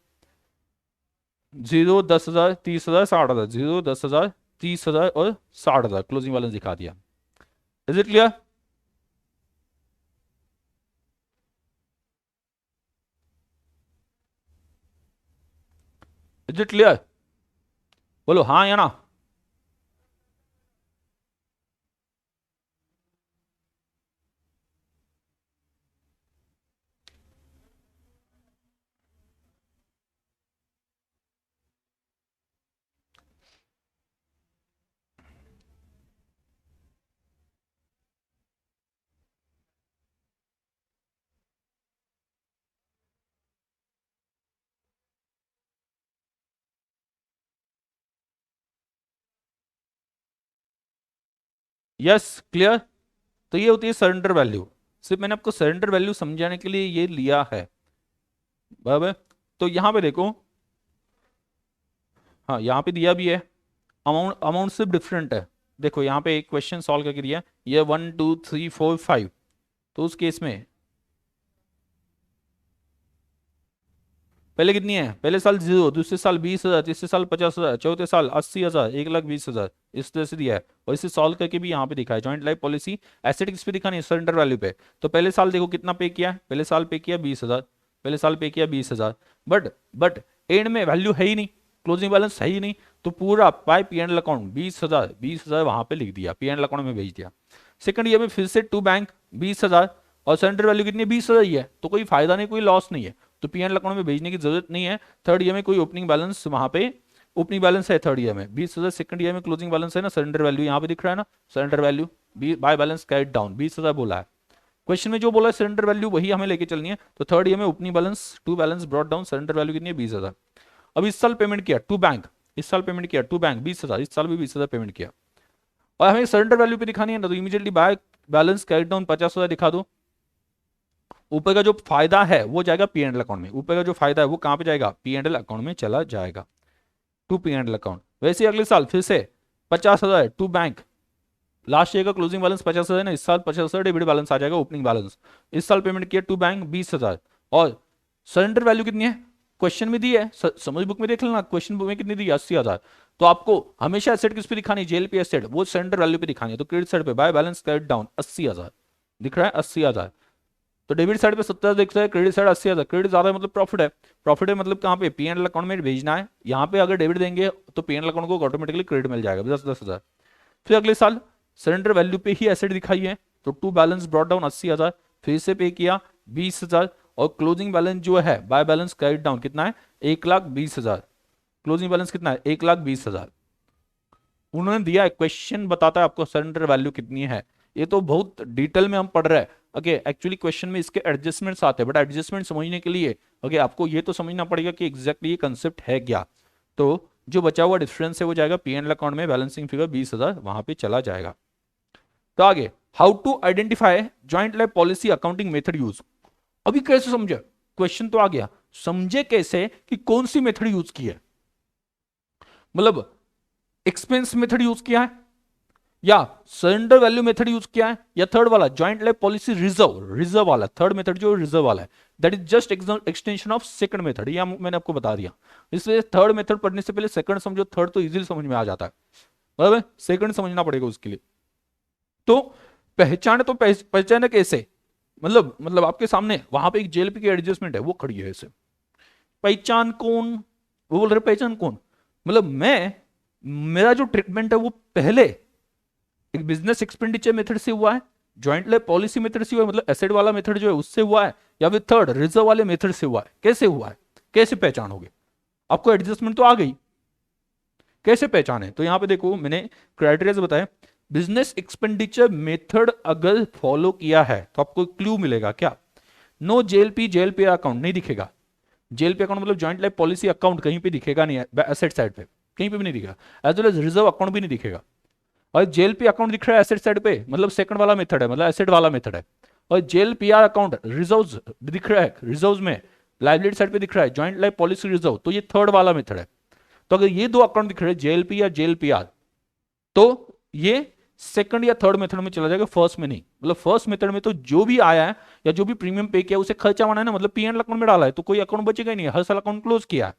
0, 10,000, 30,000, 60,000, 0, 10,000, 30,000 और 60,000 क्लोजिंग बैलेंस दिखा दिया। Is it clear? Is it clear? बोलो हाँ या ना। Yes clear. तो ये होती है सरेंडर वैल्यू, सिर्फ मैंने आपको सरेंडर वैल्यू समझाने के लिए ये लिया है, बराबर। तो यहां पे देखो, हाँ यहाँ पे दिया भी है, अमाउंट अमाउंट सिर्फ डिफरेंट है। देखो यहाँ पे एक क्वेश्चन सॉल्व करके दिया, ये 1 2 3 4 5, तो उस केस में पहले कितनी है, पहले साल 0, दूसरे साल 20,000, तीसरे साल 50,000, चौथे साल 80,000, 1,20,000, इस तरह से दिया है। और इसे सॉल्व करके भी यहाँ पे दिखा है, जॉइंट लाइफ पॉलिसी एसेट किस पे दिखानी है, सरेंडर वैल्यू पे। तो पहले साल देखो कितना पे किया है, पहले साल पे किया 20,000, पहले साल पे किया 20,000, बट एंड में वैल्यू है ही नहीं, क्लोजिंग बैलेंस है ही नहीं, तो पूरा बाय पीएनएल अकाउंट 20,000 वहां पे लिख दिया, पीएनएल अकाउंट में भेज दिया। सेकंड ईयर में फिर से टू बैंक 20,000, और सरेंडर वैल्यू कितनी है, 20,000 ही है, तो कोई फायदा नहीं, कोई लॉस नहीं है, तो पीएनएल अकाउंट में भेजने की जरूरत नहीं है। थर्ड ईयर में कोई ओपनिंग बैलेंस, वहां पे ओपनिंग बैलेंस है थर्ड ईयर में 20,000, सेकंड ईयर में क्लोजिंग बैलेंस है ना, सरेंडर वैल्यू यहाँ पे दिख रहा है ना, surrender value by balance carried down 20,000 बोला है, क्वेश्चन में जो बोला है सरेंडर वैल्यू वही हमें लेके चलनी है। तो थर्ड ईयर में opening balance to balance brought down, surrender value कितनी है 20,000। अब इस साल पेमेंट किया टू बैंक, इस साल पेमेंट किया टू बैंक 20,000, इस साल भी 20,000 पेमेंट किया, और हमें सरेंडर वैल्यू पे दिखानी है ना, तो immediately by balance carried down 50,000 दिखा दो। ऊपर का जो फायदा है वो जाएगा पीएनएल अकाउंट में, ऊपर का जो फायदा है वो कहां पे जाएगा, पीएनएल अकाउंट में चला जाएगा, टू पीएनएल अकाउंट। वैसे ही अगले साल फिर से 50,000 टू बैंक, लास्ट ईयर का क्लोजिंग बैलेंस 50,000 ना, इस साल 50,000 डेबिट बैलेंस आ जाएगा, ओपनिंग बैलेंस। इस साल पेमेंट किया टू बैंक 20,000, और सरेंडर वैल्यू कितनी है, क्वेश्चन में दी है, समझ बुक में देख लेना, क्वेश्चन बुक में कितनी दी है 80,000। तो आपको हमेशा एसेट किस पे दिखानी है, जेएलपी एसेट, वो सरेंडर वैल्यू पे दिखानी है, तो क्रेडिट साइड पे बाय बैलेंस कैरिड डाउन 80,000 दिख रहा है, 80,000। तो डेबिट साइड पे 70,000 दिख रहा है, क्रेडिट साइड 80,000, क्रेडिट ज्यादा है मतलब प्रॉफिट है, प्रॉफिट है मतलब कहाँ पे, पीएनएल अकाउंट में भेजना है, यहाँ पे अगर डेबिट देंगे तो पीएनएल अकाउंट को ऑटोमेटिकली क्रेडिट मिल जाएगा 10,000। फिर अगले साल सरेंडर वैल्यू पे ही एसेट दिखाई है, तो टू बैलेंस ब्रॉट डाउन 80,000, फिर से पे किया 20,000, और क्लोजिंग बैलेंस जो है बाय बैलेंस कैरिड डाउन कितना है, 1,20,000, क्लोजिंग बैलेंस कितना है 1,20,000। उन्होंने दिया है, क्वेश्चन बताता है आपको सरेंडर वैल्यू कितनी है, ये तो बहुत डिटेल में हम पढ़ रहे हैं। ओके एक्चुअली क्वेश्चन में इसके एडजस्टमेंट्स आते हैं, बट एडजस्टमेंट समझने के लिए ओके आपको ये तो समझना पड़ेगा कि एग्जैक्टली ये कंसेप्ट है क्या। तो जो बचा हुआ डिफरेंस है वो जाएगा पीएनएल अकाउंट में, बैलेंसिंग फिगर 20,000 वहां पे चला जाएगा। तो आगे, how to identify joint life policy accounting method use, अभी कैसे समझे, क्वेश्चन तो आ गया, समझे कैसे कि कौन सी मेथड यूज की है, मतलब एक्सपेंस मेथड यूज किया है, या सरेंडर वैल्यू मेथड यूज किया है, या थर्ड वाला joint life policy reserve, reserve वाला थर्ड मेथड जो रिजर्व वाला है, that is just extension of second method, ये मैंने आपको बता दिया। इसलिए थर्ड मेथड पढ़ने से पहले सेकंड समझो, थर्ड तो इजीली समझ में आ जाता है, बराबर, सेकंड समझना पड़ेगा उसके लिए। तो पहचाने, तो पहचाने कैसे, मतलब आपके सामने वहां पे एक जेएलपी की एडजस्टमेंट है वो खड़ी है ऐसे, पहचान कौन, वो बोल रहे पहचान कौन, मतलब मैं, मेरा जो ट्रीटमेंट है वो पहले एक बिजनेस एक्सपेंडिचर मेथड से हुआ है, ज्वाइंट लाइफ पॉलिसी मेथड से हुआ है, मतलब एसेट वाला मेथड जो है उससे हुआ है, या फिर थर्ड रिजर्व वाले मेथड से हुआ है, कैसे हुआ है, कैसे पहचानोगे, आपको एडजस्टमेंट तो आ गई, कैसे पहचाने, तो यहां पे देखो मैंने क्राइटेरिया बताया, बिजनेस एक्सपेंडिचर मेथड अगर फॉलो किया है तो आपको क्लू मिलेगा क्या? नो जेएलपी, जेएलपी अकाउंट नहीं दिखेगा। जेएलपी अकाउंट मतलब जॉइंट लाइफ पॉलिसी अकाउंट कहीं पे दिखेगा नहीं, एसेट साइड पे कहीं पे भी नहीं दिखेगा। As well as reserve account भी नहीं दिखेगा। और जेएलपी अकाउंट दिख रहा है एसेट साइड पे, मतलब सेकंड वाला मेथड है, मतलब एसेट वाला मेथड है। और जेएलपीआर अकाउंट रिजर्व्स दिख रहा है, रिजर्व्स में लाइबिलिटी साइड पे दिख रहा है जॉइंट लाइफ पॉलिसी रिजर्व, तो ये थर्ड वाला मेथड है। तो अगर ये दो अकाउंट दिख रहे हैं जेएलपी या जेएलपीआर, तो ये सेकंड या थर्ड मेथड में चला जाएगा, फर्स्ट में नहीं। मतलब फर्स्ट मेथड में तो जो भी आया है या जो भी प्रीमियम पे किया उसे खर्चा माना है ना, मतलब पीएनएल अकाउंट में डाला है तो कोई अकाउंट बचेगा ही नहीं, हर साल अकाउंट क्लोज किया है।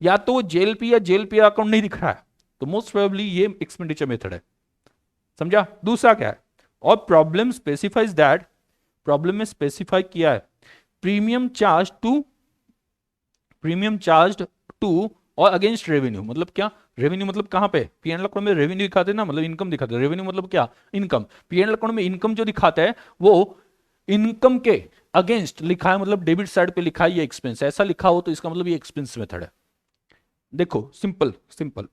या तो जेएलपी या जेएलपीआर अकाउंट नहीं दिख रहा है, तो मोस्ट प्रोबेबली ये एक्सपेंडिचर मेथड है। समझा? दूसरा क्या है? और प्रॉब्लम स्पेसिफाइज दैट, प्रॉब्लम में स्पेसिफाई किया है premium charge to, premium charge to और अगेंस्ट रेवेन्यू। मतलब क्या? रेवेन्यू मतलब कहां पे? पीएनएल अकाउंट में रेवेन्यू दिखाते हैं ना, मतलब इनकम दिखाते हैं। रेवेन्यू मतलब क्या? इनकम। पीएनएल अकाउंट में इनकम जो दिखाता है वो इनकम के अगेंस्ट लिखा है, मतलब डेबिट साइड पे लिखा है ये एक्सपेंस, ऐसा लिखा हो तो इसका मतलब ये एक्सपेंस मेथड है। देखो सिंपल सिंपल,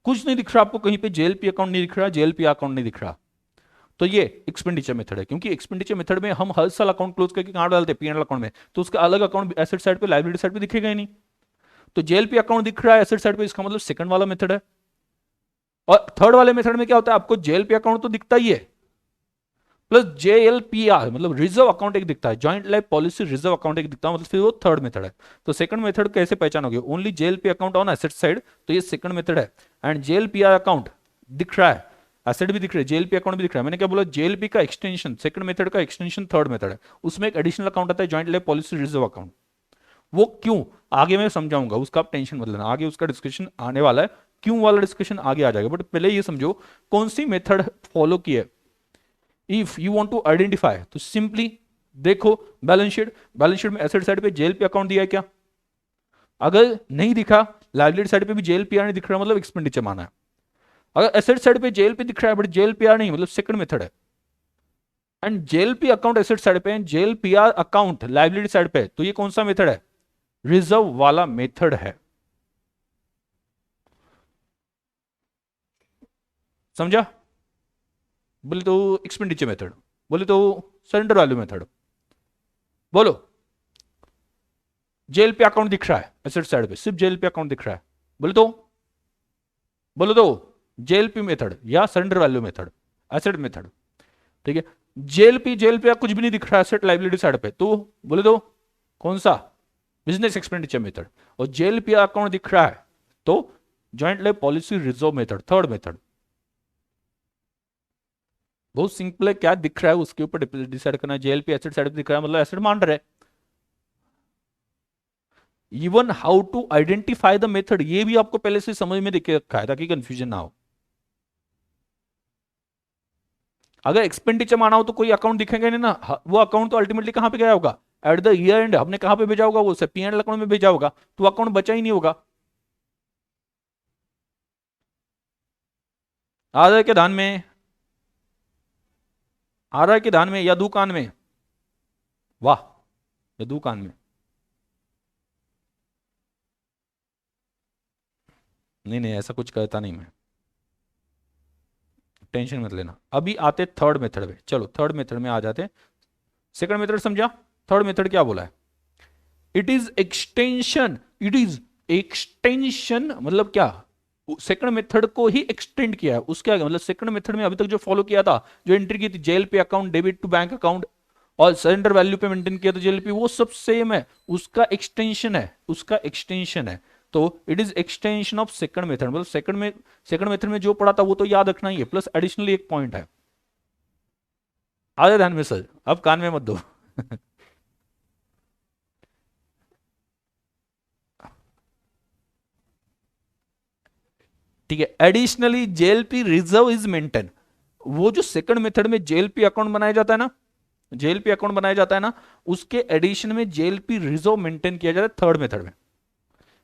कुछ नहीं दिख रहा आपको कहीं पे, जेएलपी अकाउंट नहीं दिख रहा, जेएलपी अकाउंट नहीं दिख रहा, तो ये एक्सपेंडिचर मेथड है। क्योंकि एक्सपेंडिचर मेथड में हम हर साल अकाउंट क्लोज करके कहां डालते हैं? पीएनएल अकाउंट में, तो उसका अलग अकाउंट एसेट साइड पे लायबिलिटी साइड पे दिखेगा ही नहीं। तो जेएलपी अकाउंट दिख रहा है एसेट साइड पे, इसका मतलब सेकंड वाला मेथड है। और थर्ड वाले मेथड में क्या होता है? आपको जेएलपी अकाउंट तो दिखता ही है, प्लस जेएलपीआर मतलब रिजर्व अकाउंट एक दिखता है, joint life policy reserve account एक दिखता है, मतलब फिर वो थर्ड मेथड है। तो सेकंड मेथड कैसे पहचानोगे? Only JLP account on asset side, तो ये सेकंड मेथड है। एंड जेएलपीआर अकाउंट दिख रहा है, एसेट भी दिख रहा है, जेएलपी अकाउंट भी दिख रहा है। मैंने क्या बोला? जेएलपी का एक्सटेंशन, सेकंड मेथड का एक्सटेंशन थर्ड मेथड है, उसमें एक एडिशनल अकाउंट आता है joint life policy reserve account. वो क्यों आगे मैं समझाऊंगा, उसका आप टेंशन मत लेना, आगे उसका डिस्कशन आने वाला है, क्यों वाला डिस्कशन आगे आ जाएगा। बट पहले ये समझो कौन सी मेथड फॉलो की है। If you want to identify तो सिंपली देखो बैलेंस शीट, बैलेंस शीट में एसेट साइड पे जेएलपी अकाउंट दिया है क्या? अगर नहीं दिखा, लायबिलिटी साइड पे भी जेएलपीआर नहीं दिख रहा, मतलब एक्सपेंडिचर माना है। अगर एसेट साइड पे जेएलपी दिख रहा है बट जेएलपीआर नहीं, मतलब सेकंड मेथड है। And JLP account asset side पे, जेएलपीआर अकाउंट लायबिलिटी साइड पे, तो ये कौन सा मेथड है? रिजर्व वाला मेथड है। समझा? बोले तो एक्सपेंडिचर मेथड, बोले तो सरेंडर वैल्यू मेथड। बोलो, जेएलपी अकाउंट दिख रहा है एसेट साइड पे, सिर्फ जेएलपी अकाउंट दिख रहा है, बोले तो, बोलो तो जेएलपी मेथड या surrender value method, asset method. ठीक है, जेएलपी जेएलपी कुछ भी नहीं दिख रहा है एसेट लायबिलिटी साइड पे, तो बोले तो कौन सा? Business expenditure method. और जेएलपी अकाउंट दिख रहा है तो joint life policy reserve method, third method. बहुत सिंपल है, क्या दिख रहा है उसके ऊपर डिसाइड करना है। जेएलपी एसेट साइड पे दिख रहा है, मतलब एसेट मान रहे। Even how to identify the method, ये भी आपको पहले से समझ में देके रखा है ताकि कंफ्यूजन ना हो। अगर एक्सपेंडिचर माना हो तो कोई अकाउंट दिखेगा नहीं ना, वो अकाउंट तो अल्टीमेटली कहां पे गया होगा? एट द ईयर एंड हमने कहां पे भेजा होगा? वो पीएनएल अकाउंट में भेजा होगा, तो अकाउंट बचा ही नहीं होगा। आ रहा है क्या ध्यान में? आ रहा है कि ध्यान में, या दू कान में? वाह, या दू कान में? नहीं नहीं, ऐसा कुछ करता नहीं मैं, टेंशन मत लेना। अभी आते थर्ड मेथड में, चलो थर्ड मेथड में आ जाते हैं। सेकंड मेथड समझा, थर्ड मेथड क्या बोला है? It is extension, it is extension मतलब क्या? सेकंड मेथड को ही एक्सटेंड किया है। उसके आगे मतलब सेकंड मेथड में अभी तक जो फॉलो किया था, जो एंट्री की थी जेल पे account, debit to bank account और सरेंडर वैल्यू पे मेंटेन किया था जेएलपी, वो सब सेम है, उसका एक्सटेंशन है, उसका एक्सटेंशन है। तो it is extension of second method, मतलब सेकंड मेथड में जो पढ़ा था वो तो याद रखना ही है, प्लस एडिशनली एक पॉइंट है। आ जाए ध्यान में सर, अब कान में मत दो। ठीक है, additionally JLP reserve is maintain. वो जो सेकंड मेथड में जेएलपी अकाउंट बनाया जाता है ना, जेएलपी अकाउंट बनाया जाता है ना, उसके एडिशन में जेएलपी रिजर्व मेंटेन किया जाता है थर्ड मेथड में।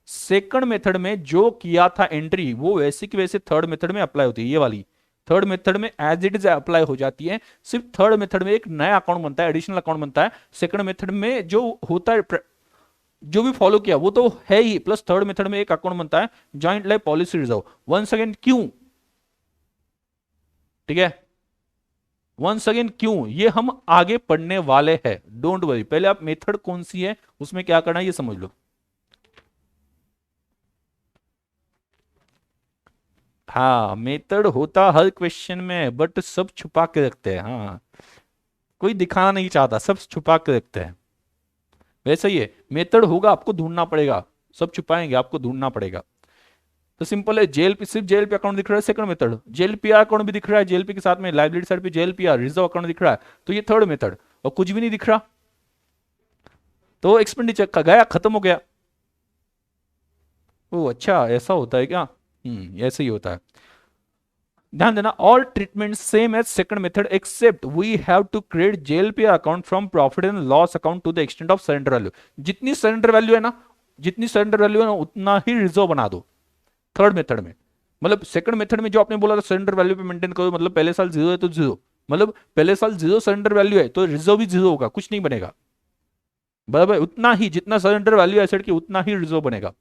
सेकंड मेथड में जो किया था एंट्री, वो वैसे की वैसे थर्ड मेथड में अप्लाई होती है, ये वाली थर्ड मेथड में एज इट इज अप्लाई हो जाती है। सिर्फ थर्ड मेथड में एक नया अकाउंट बनता है, एडिशनल अकाउंट बनता है। सेकंड मेथड में जो होता है, जो भी फॉलो किया वो तो है ही, प्लस थर्ड मेथड में एक अकाउंट बनता है joint life policy reserve. Once again क्यों? ठीक है, वंस अगेन क्यों, ये हम आगे पढ़ने वाले हैं, डोंट वरी, पहले आप मेथड कौन सी है उसमें क्या करना है ये समझ लो। हाँ, मेथड होता हर क्वेश्चन में, बट सब छुपा के रखते हैं, हाँ, कोई दिखाना नहीं चाहता, सब छुपा के रखते हैं। वैसे ही है, मेथड होगा आपको ढूंढना पड़ेगा, सब छुपाएंगे आपको ढूंढना पड़ेगा। तो सिंपल है, जेएलपी, सिर्फ जेएलपी अकाउंट दिख रहा है, सेकंड मेथड। जेएलपीआर अकाउंट भी दिख रहा है, जेएलपी के साथ में लाइबिलिटी साइड पे जेएलपीआर रिजर्व अकाउंट दिख रहा है, तो ये थर्ड मेथड। और कुछ भी नहीं दिख रहा तो एक्सपेंडिचर का गया, खत्म हो गया। ओ अच्छा, ऐसा होता है क्या? ऐसे ही होता है। ध्यान देना, all treatment same as second method except we have to create JLPR account from profit and loss account to the extent of surrender value. जितनी सरेंडर वैल्यू है ना, जितनी सरेंडर वैल्यू है ना, उतना ही रिजर्व बना दो थर्ड मेथड में। मतलब सेकंड मेथड में जो आपने बोला था सरेंडर वैल्यू पे मेंटेन करो, मतलब पहले साल जीरो है तो जीरो, मतलब पहले साल जीरो सरेंडर वैल्यू है तो रिजर्व भी जीरो होगा, कुछ नहीं बनेगा। बराबर, उतना ही जितना सरेंडर वैल्यू एसेट की उतना ही रिजर्व बनेगा।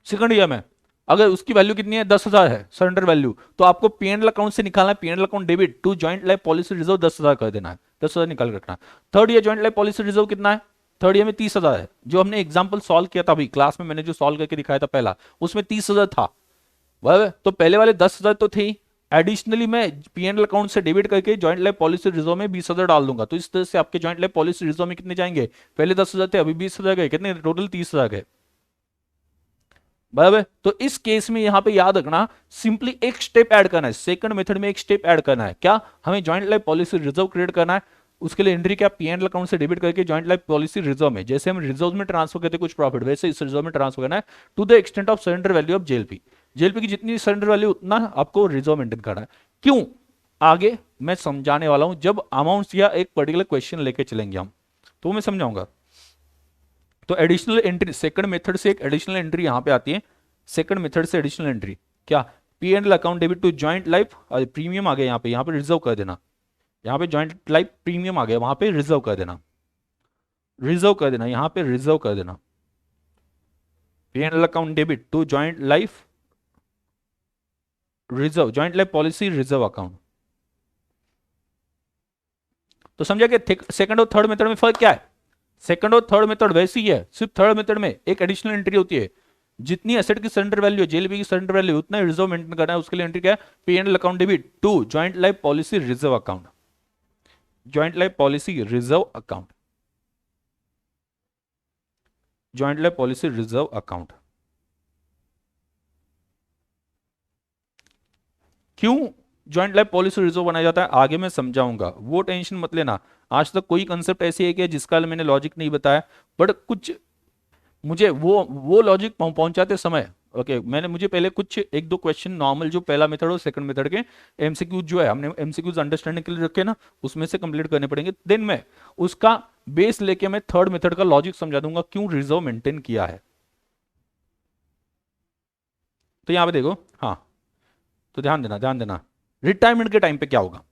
सेकंड ईयर में अगर उसकी वैल्यू कितनी है, 10,000 है सरेंडर वैल्यू, तो आपको पीएनएल अकाउंट से निकालना है, PNL account debit to joint life policy reserve 10,000 कर देना है, 10,000 निकाल रखना है। Third year joint life policy reserve कितना है, थर्ड ईयर में 30,000 है, जो हमने एग्जाम्पल सॉल्व किया था अभी क्लास में, मैंने जो सॉल्व करके दिखाया था पहला, उसमें 30,000 था। वह तो पहले वाले 10,000 तो थी, एडिशनली मैं पीएनएल अकाउंट से डेबिट करके जॉइंट लाइफ पॉलिसी रिजर्व में 20,000 डाल दूंगा, तो इस तरह से आपके जॉइंट लाइफ पॉलिसी रिजर्व में कितने जाएंगे, पहले 10,000 थे अभी 20,000 गए, कितने टोटल 30,000 गए। बराबर, तो इस केस में यहां पे याद रखना, सिंपली एक स्टेप ऐड करना है, सेकंड मेथड में एक स्टेप ऐड करना है, क्या, हमें joint life policy reserve create करना है। उसके लिए एंट्री क्या, पीएनएल अकाउंट से डेबिट करके जॉइंट लाइफ पॉलिसी रिजर्व में, जैसे हम रिजर्व में ट्रांसफर करते कुछ प्रॉफिट, वैसे इस रिजर्व में ट्रांसफर करना है to the extent of surrender value of JLP. JLP की जितनी सरेंडर वैल्यू उतना आपको रिजर्व मेंटेन करना है। क्यों, आगे मैं समझाने वाला हूं, जब अमाउंट या एक पर्टिकुलर क्वेश्चन लेके चलेंगे हम, तो मैं समझाऊंगा। तो एडिशनल एंट्री, सेकंड मेथड से एक एडिशनल एंट्री यहां पे आती है, सेकंड मेथड से एडिशनल एंट्री क्या, PNL account debit to joint life, premium आ गया यहाँ पे रिजर्व कर देना, यहाँ पे जॉइंट लाइफ प्रीमियम आ गया, वहां पे रिजर्व कर देना, रिजर्व कर देना, यहाँ पे रिजर्व कर देना, PNL account debit to joint life reserve, joint life policy reserve account. तो समझा कि सेकंड और थर्ड मेथड में फर्क क्या है, सेकंड और थर्ड मेथड वैसी है, सिर्फ थर्ड मेथड में एक एडिशनल एंट्री होती है, जितनी एसेट की सरेंडर वैल्यू है, जेएलपी की सरेंडर वैल्यू उतना रिजर्व मेंटेन करना है, उसके लिए एंट्री क्या है, PNL account debit to joint life policy reserve account, joint life policy reserve account, joint life policy reserve account. क्यों जॉइंट लाइफ पॉलिसी रिजर्व बनाया जाता है आगे मैं समझाऊंगा, वो टेंशन मत लेना। आज तक कोई कंसेप्ट ऐसी है कि जिसका मैंने लॉजिक नहीं बताया, बट कुछ मुझे वो लॉजिक पहुंचाते समय, ओके मैंने, मुझे पहले कुछ एक दो क्वेश्चन नॉर्मल जो पहला मेथड और सेकंड मेथड के एमसीक्यूज जो है हमने एमसीक्यूज अंडरस्टैंडिंग के लिए रखे ना, उसमें से कंप्लीट करने पड़ेंगे, देन मैं उसका बेस लेके मैं थर्ड मेथड का लॉजिक समझा दूंगा क्यों रिजर्व मेंटेन किया है। तो यहां पे देखो, हाँ, तो ध्यान देना, ध्यान देना, रिटायरमेंट के टाइम पे क्या होगा,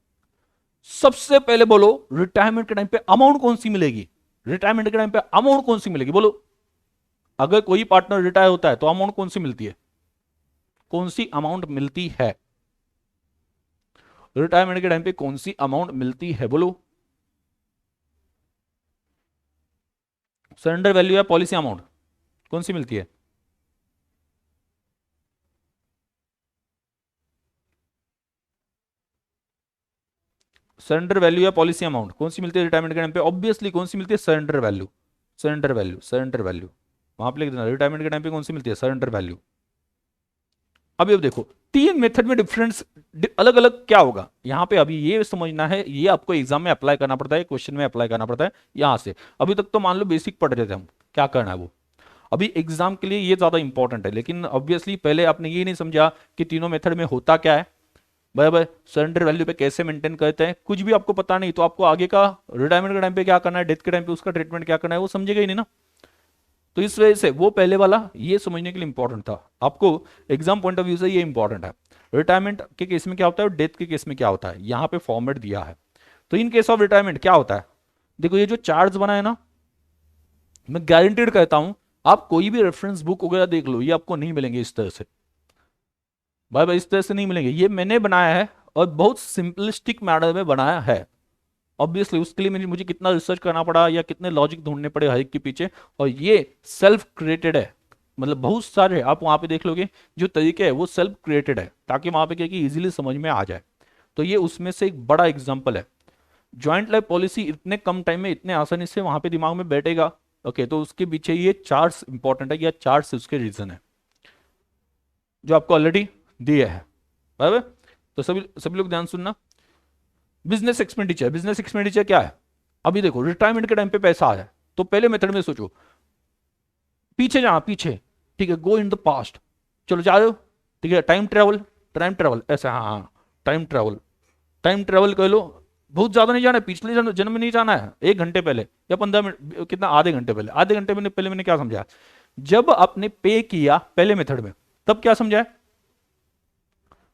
सबसे पहले बोलो रिटायरमेंट के टाइम पे अमाउंट कौन सी मिलेगी, रिटायरमेंट के टाइम पे अमाउंट कौन सी मिलेगी बोलो, अगर कोई पार्टनर रिटायर होता है तो अमाउंट कौन सी मिलती है, कौन सी अमाउंट मिलती है, रिटायरमेंट के टाइम पे कौन सी अमाउंट मिलती है बोलो, सरेंडर वैल्यू या पॉलिसी अमाउंट कौन सी मिलती है, सरेंडर वैल्यू या पॉलिसी अमाउंट कौन सी मिलती है रिटायरमेंट के टाइम पे, ऑब्वियसली कौन सी मिलती है, surrender value, surrender value, surrender value, वहां पे लिख देना रिटायरमेंट के टाइम पे कौन सी मिलती है, सरेंडर वैल्यू। अभी अब देखो तीन मेथड में डिफरेंस अलग अलग क्या होगा, यहां पे अभी ये समझना है, ये आपको एग्जाम में अप्लाई करना पड़ता है, क्वेश्चन में अप्लाई करना पड़ता है यहां से। अभी तक तो मान लो बेसिक पढ़ रहे थे हम, क्या करना है वो, अभी एग्जाम के लिए ये ज्यादा इंपॉर्टेंट है, लेकिन ऑब्वियसली पहले आपने ये नहीं समझा कि तीनों मेथड में होता क्या है, बराबर, सरेंडर वैल्यू पे कैसे मेंटेन करते हैं, कुछ भी आपको पता नहीं तो आपको आगे का रिटायरमेंट के टाइम पे क्या करना है, डेथ के टाइम पे उसका ट्रीटमेंट क्या करना है, वो समझेगा ही नहीं ना। तो इस वजह से वो पहले वाला ये समझने के लिए इंपॉर्टेंट था, आपको एग्जाम पॉइंट ऑफ व्यू से ये इंपॉर्टेंट है। रिटायरमेंट के केस में क्या होता है और डेथ के केस में क्या होता है, यहां पे फॉर्मेट दिया है। तो इन केस ऑफ रिटायरमेंट क्या होता है, देखो ये जो चार्ट्स बना है ना, मैं गारंटीड कहता हूं आप कोई भी रेफरेंस बुक वगैरह देख लो, ये आपको नहीं मिलेंगे इस तरह से, भाई भाई इस तरह से नहीं मिलेंगे, ये मैंने बनाया है और बहुत सिंपलिस्टिक मैनर में बनाया है। ऑब्वियसली उसके लिए मुझे कितना रिसर्च करना पड़ा या कितने लॉजिक ढूंढने पड़े हर एक के पीछे, और ये सेल्फ क्रिएटेड है। मतलब बहुत सारे आप वहां पे देख लोगे जो तरीके है वो सेल्फ क्रिएटेड है, ताकि वहां पे क्या कि इजीली समझ में आ जाए। तो ये उसमें से एक बड़ा एग्जांपल है। जॉइंट लाइफ पॉलिसी इतने कम टाइम में इतने आसानी से वहां पे दिमाग में बैठेगा। ओके, तो उसके पीछे ये चार्ट्स इंपॉर्टेंट है, या चार्ट्स उसके रीजन है जो आपको ऑलरेडी दिए है, बराबर। तो सभी सभी लोग ध्यान सुनना। बिजनेस एक्सपेंडिचर, बिजनेस एक्सपेंडिचर क्या है? अभी देखो रिटायरमेंट के टाइम पे पैसा आ जाए तो पहले मेथड में सोचो, पीछे जाना पीछे, ठीक है, गो इन द पास्ट, चलो जा रहे हो, ठीक है, टाइम ट्रेवल, टाइम ट्रेवल ऐसा, हाँ हाँ, टाइम ट्रेवल, टाइम ट्रेवल कर लो। बहुत ज्यादा नहीं जाना है, पिछले जन्म में नहीं जाना है, 1 घंटे पहले या 15 मिनट, कितना, आधे घंटे पहले। आधे घंटे में पहले मैंने क्या समझाया? जब आपने पे किया पहले मेथड में, तब क्या समझाया?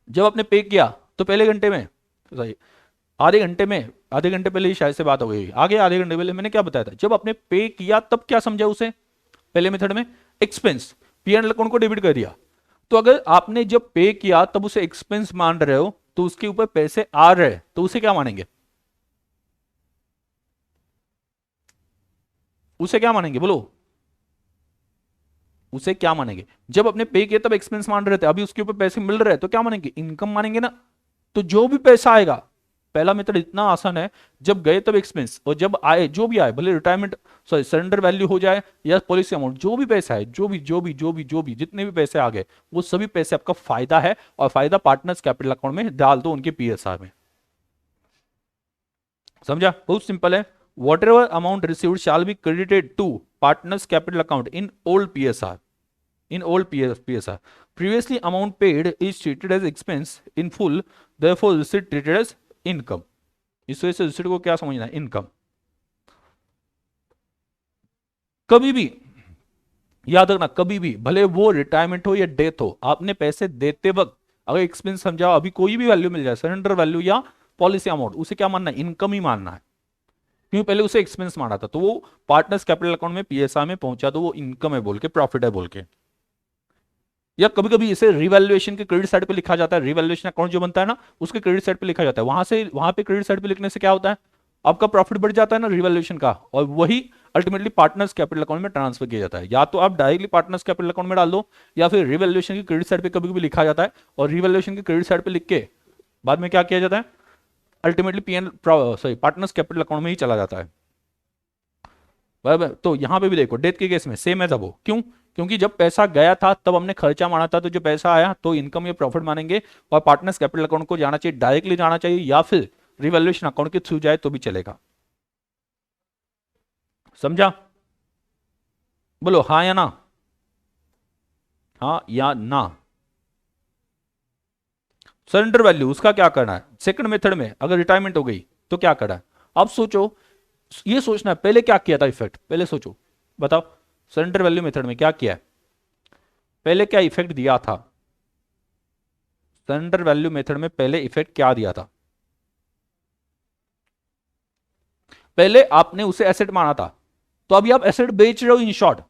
जब आपने पे किया तो पहले घंटे में, सही, आधे घंटे में, आधे घंटे पहले ही शायद से बात हो गई आगे। आधे घंटे पहले मैंने क्या बताया था? जब आपने पे किया तब क्या समझा उसे? पहले मेथड में एक्सपेंस, पी एंड अकाउंट को डेबिट कर दिया। तो अगर आपने जब पे किया तब उसे एक्सपेंस मान रहे हो, तो उसके ऊपर पैसे आ रहे हैं, तो उसे क्या मानेंगे? उसे क्या मानेंगे बोलो? उसे क्या मानेंगे? जब आपने पे किया तब एक्सपेंस मान रहे थे, अभी उसके ऊपर पैसे मिल रहे हैं, तो क्या मानेंगे? इनकम मानेंगे ना। तो जो भी पैसा आएगा, पहला मेथड इतना आसान है, जब गए तब एक्सपेंस, और जब आए जो भी आए, भले रिटायरमेंट सॉरी सरेंडर वैल्यू हो जाए या पॉलिसी अमाउंट, जो भी पैसा है, जो भी जितने भी पैसे आ गए, वो सभी पैसे आपका फायदा है, और फायदा पार्टनर्स कैपिटल अकाउंट में डाल दो, उनके पीएसआर में। समझा? बहुत सिंपल है। Whatever amount received shall be credited to partners capital account in old PSR, in old PSR. Previously amount paid is treated as expense in full, therefore receipt treated as income. इस वजह से receipt को क्या समझना है? Income. कभी भी याद रखना, कभी भी भले वो रिटायरमेंट हो या डेथ हो, आपने पैसे देते वक्त अगर एक्सपेंस समझाओ, अभी कोई भी वैल्यू मिल जाए, सरेंडर वैल्यू या पॉलिसी अमाउंट, उसे क्या मानना है? इनकम ही मानना है। क्योंकि पहले उसे एक्सपेंस माना था, तो वो पार्टनर्स कैपिटल अकाउंट में पीएसआर में पहुंचा, तो वो इनकम है बोल के, प्रॉफिट है बोल के। या कभी कभी इसे रिवैल्यूएशन के क्रेडिट साइड पे लिखा जाता है, रिवैल्यूएशन अकाउंट जो बनता है ना, उसके क्रेडिट साइड पे लिखा जाता है। वहां पे क्रेडिट साइड पे लिखने से क्या होता है? आपका प्रॉफिट बढ़ जाता है ना रिवैल्यूएशन का, और वही अल्टीमेटली पार्टनर्स कैपिटल अकाउंट में ट्रांसफर किया जाता है। या तो आप डायरेक्टली पार्टनर्स कैपिटल अकाउंट में डाल दो, या फिर रिवैल्यूएशन की क्रेडिट साइड पे कभी कभी लिखा जाता है, और रिवैल्यूएशन की क्रेडिट साइड पे लिख के बाद में क्या किया जाता है? Ultimately PN sorry partners capital account में ही चला जाता है, बराबर। तो यहां पे भी देखो, डेथ के केस में सेम है वो, क्यों? क्योंकि जब पैसा गया था तब हमने खर्चा माना था, तो जो पैसा आया तो इनकम या प्रॉफिट मानेंगे, और पार्टनर्स कैपिटल अकाउंट को जाना चाहिए, डायरेक्टली जाना चाहिए, या फिर रिवैल्यूएशन अकाउंट के थ्रू जाए तो भी चलेगा। समझा? बोलो हाँ या ना, हाँ या ना। सरेंडर वैल्यू उसका क्या करना है? सेकंड मेथड में अगर रिटायरमेंट हो गई तो क्या करना है? अब सोचो, ये सोचना है पहले क्या किया था इफेक्ट, पहले सोचो, बताओ। सरेंडर वैल्यू मेथड में क्या किया है? पहले क्या इफेक्ट दिया था? सरेंडर वैल्यू मेथड में पहले इफेक्ट क्या दिया था? पहले आपने उसे एसेट माना था, तो अभी आप एसेट बेच रहे हो। इन शॉर्ट,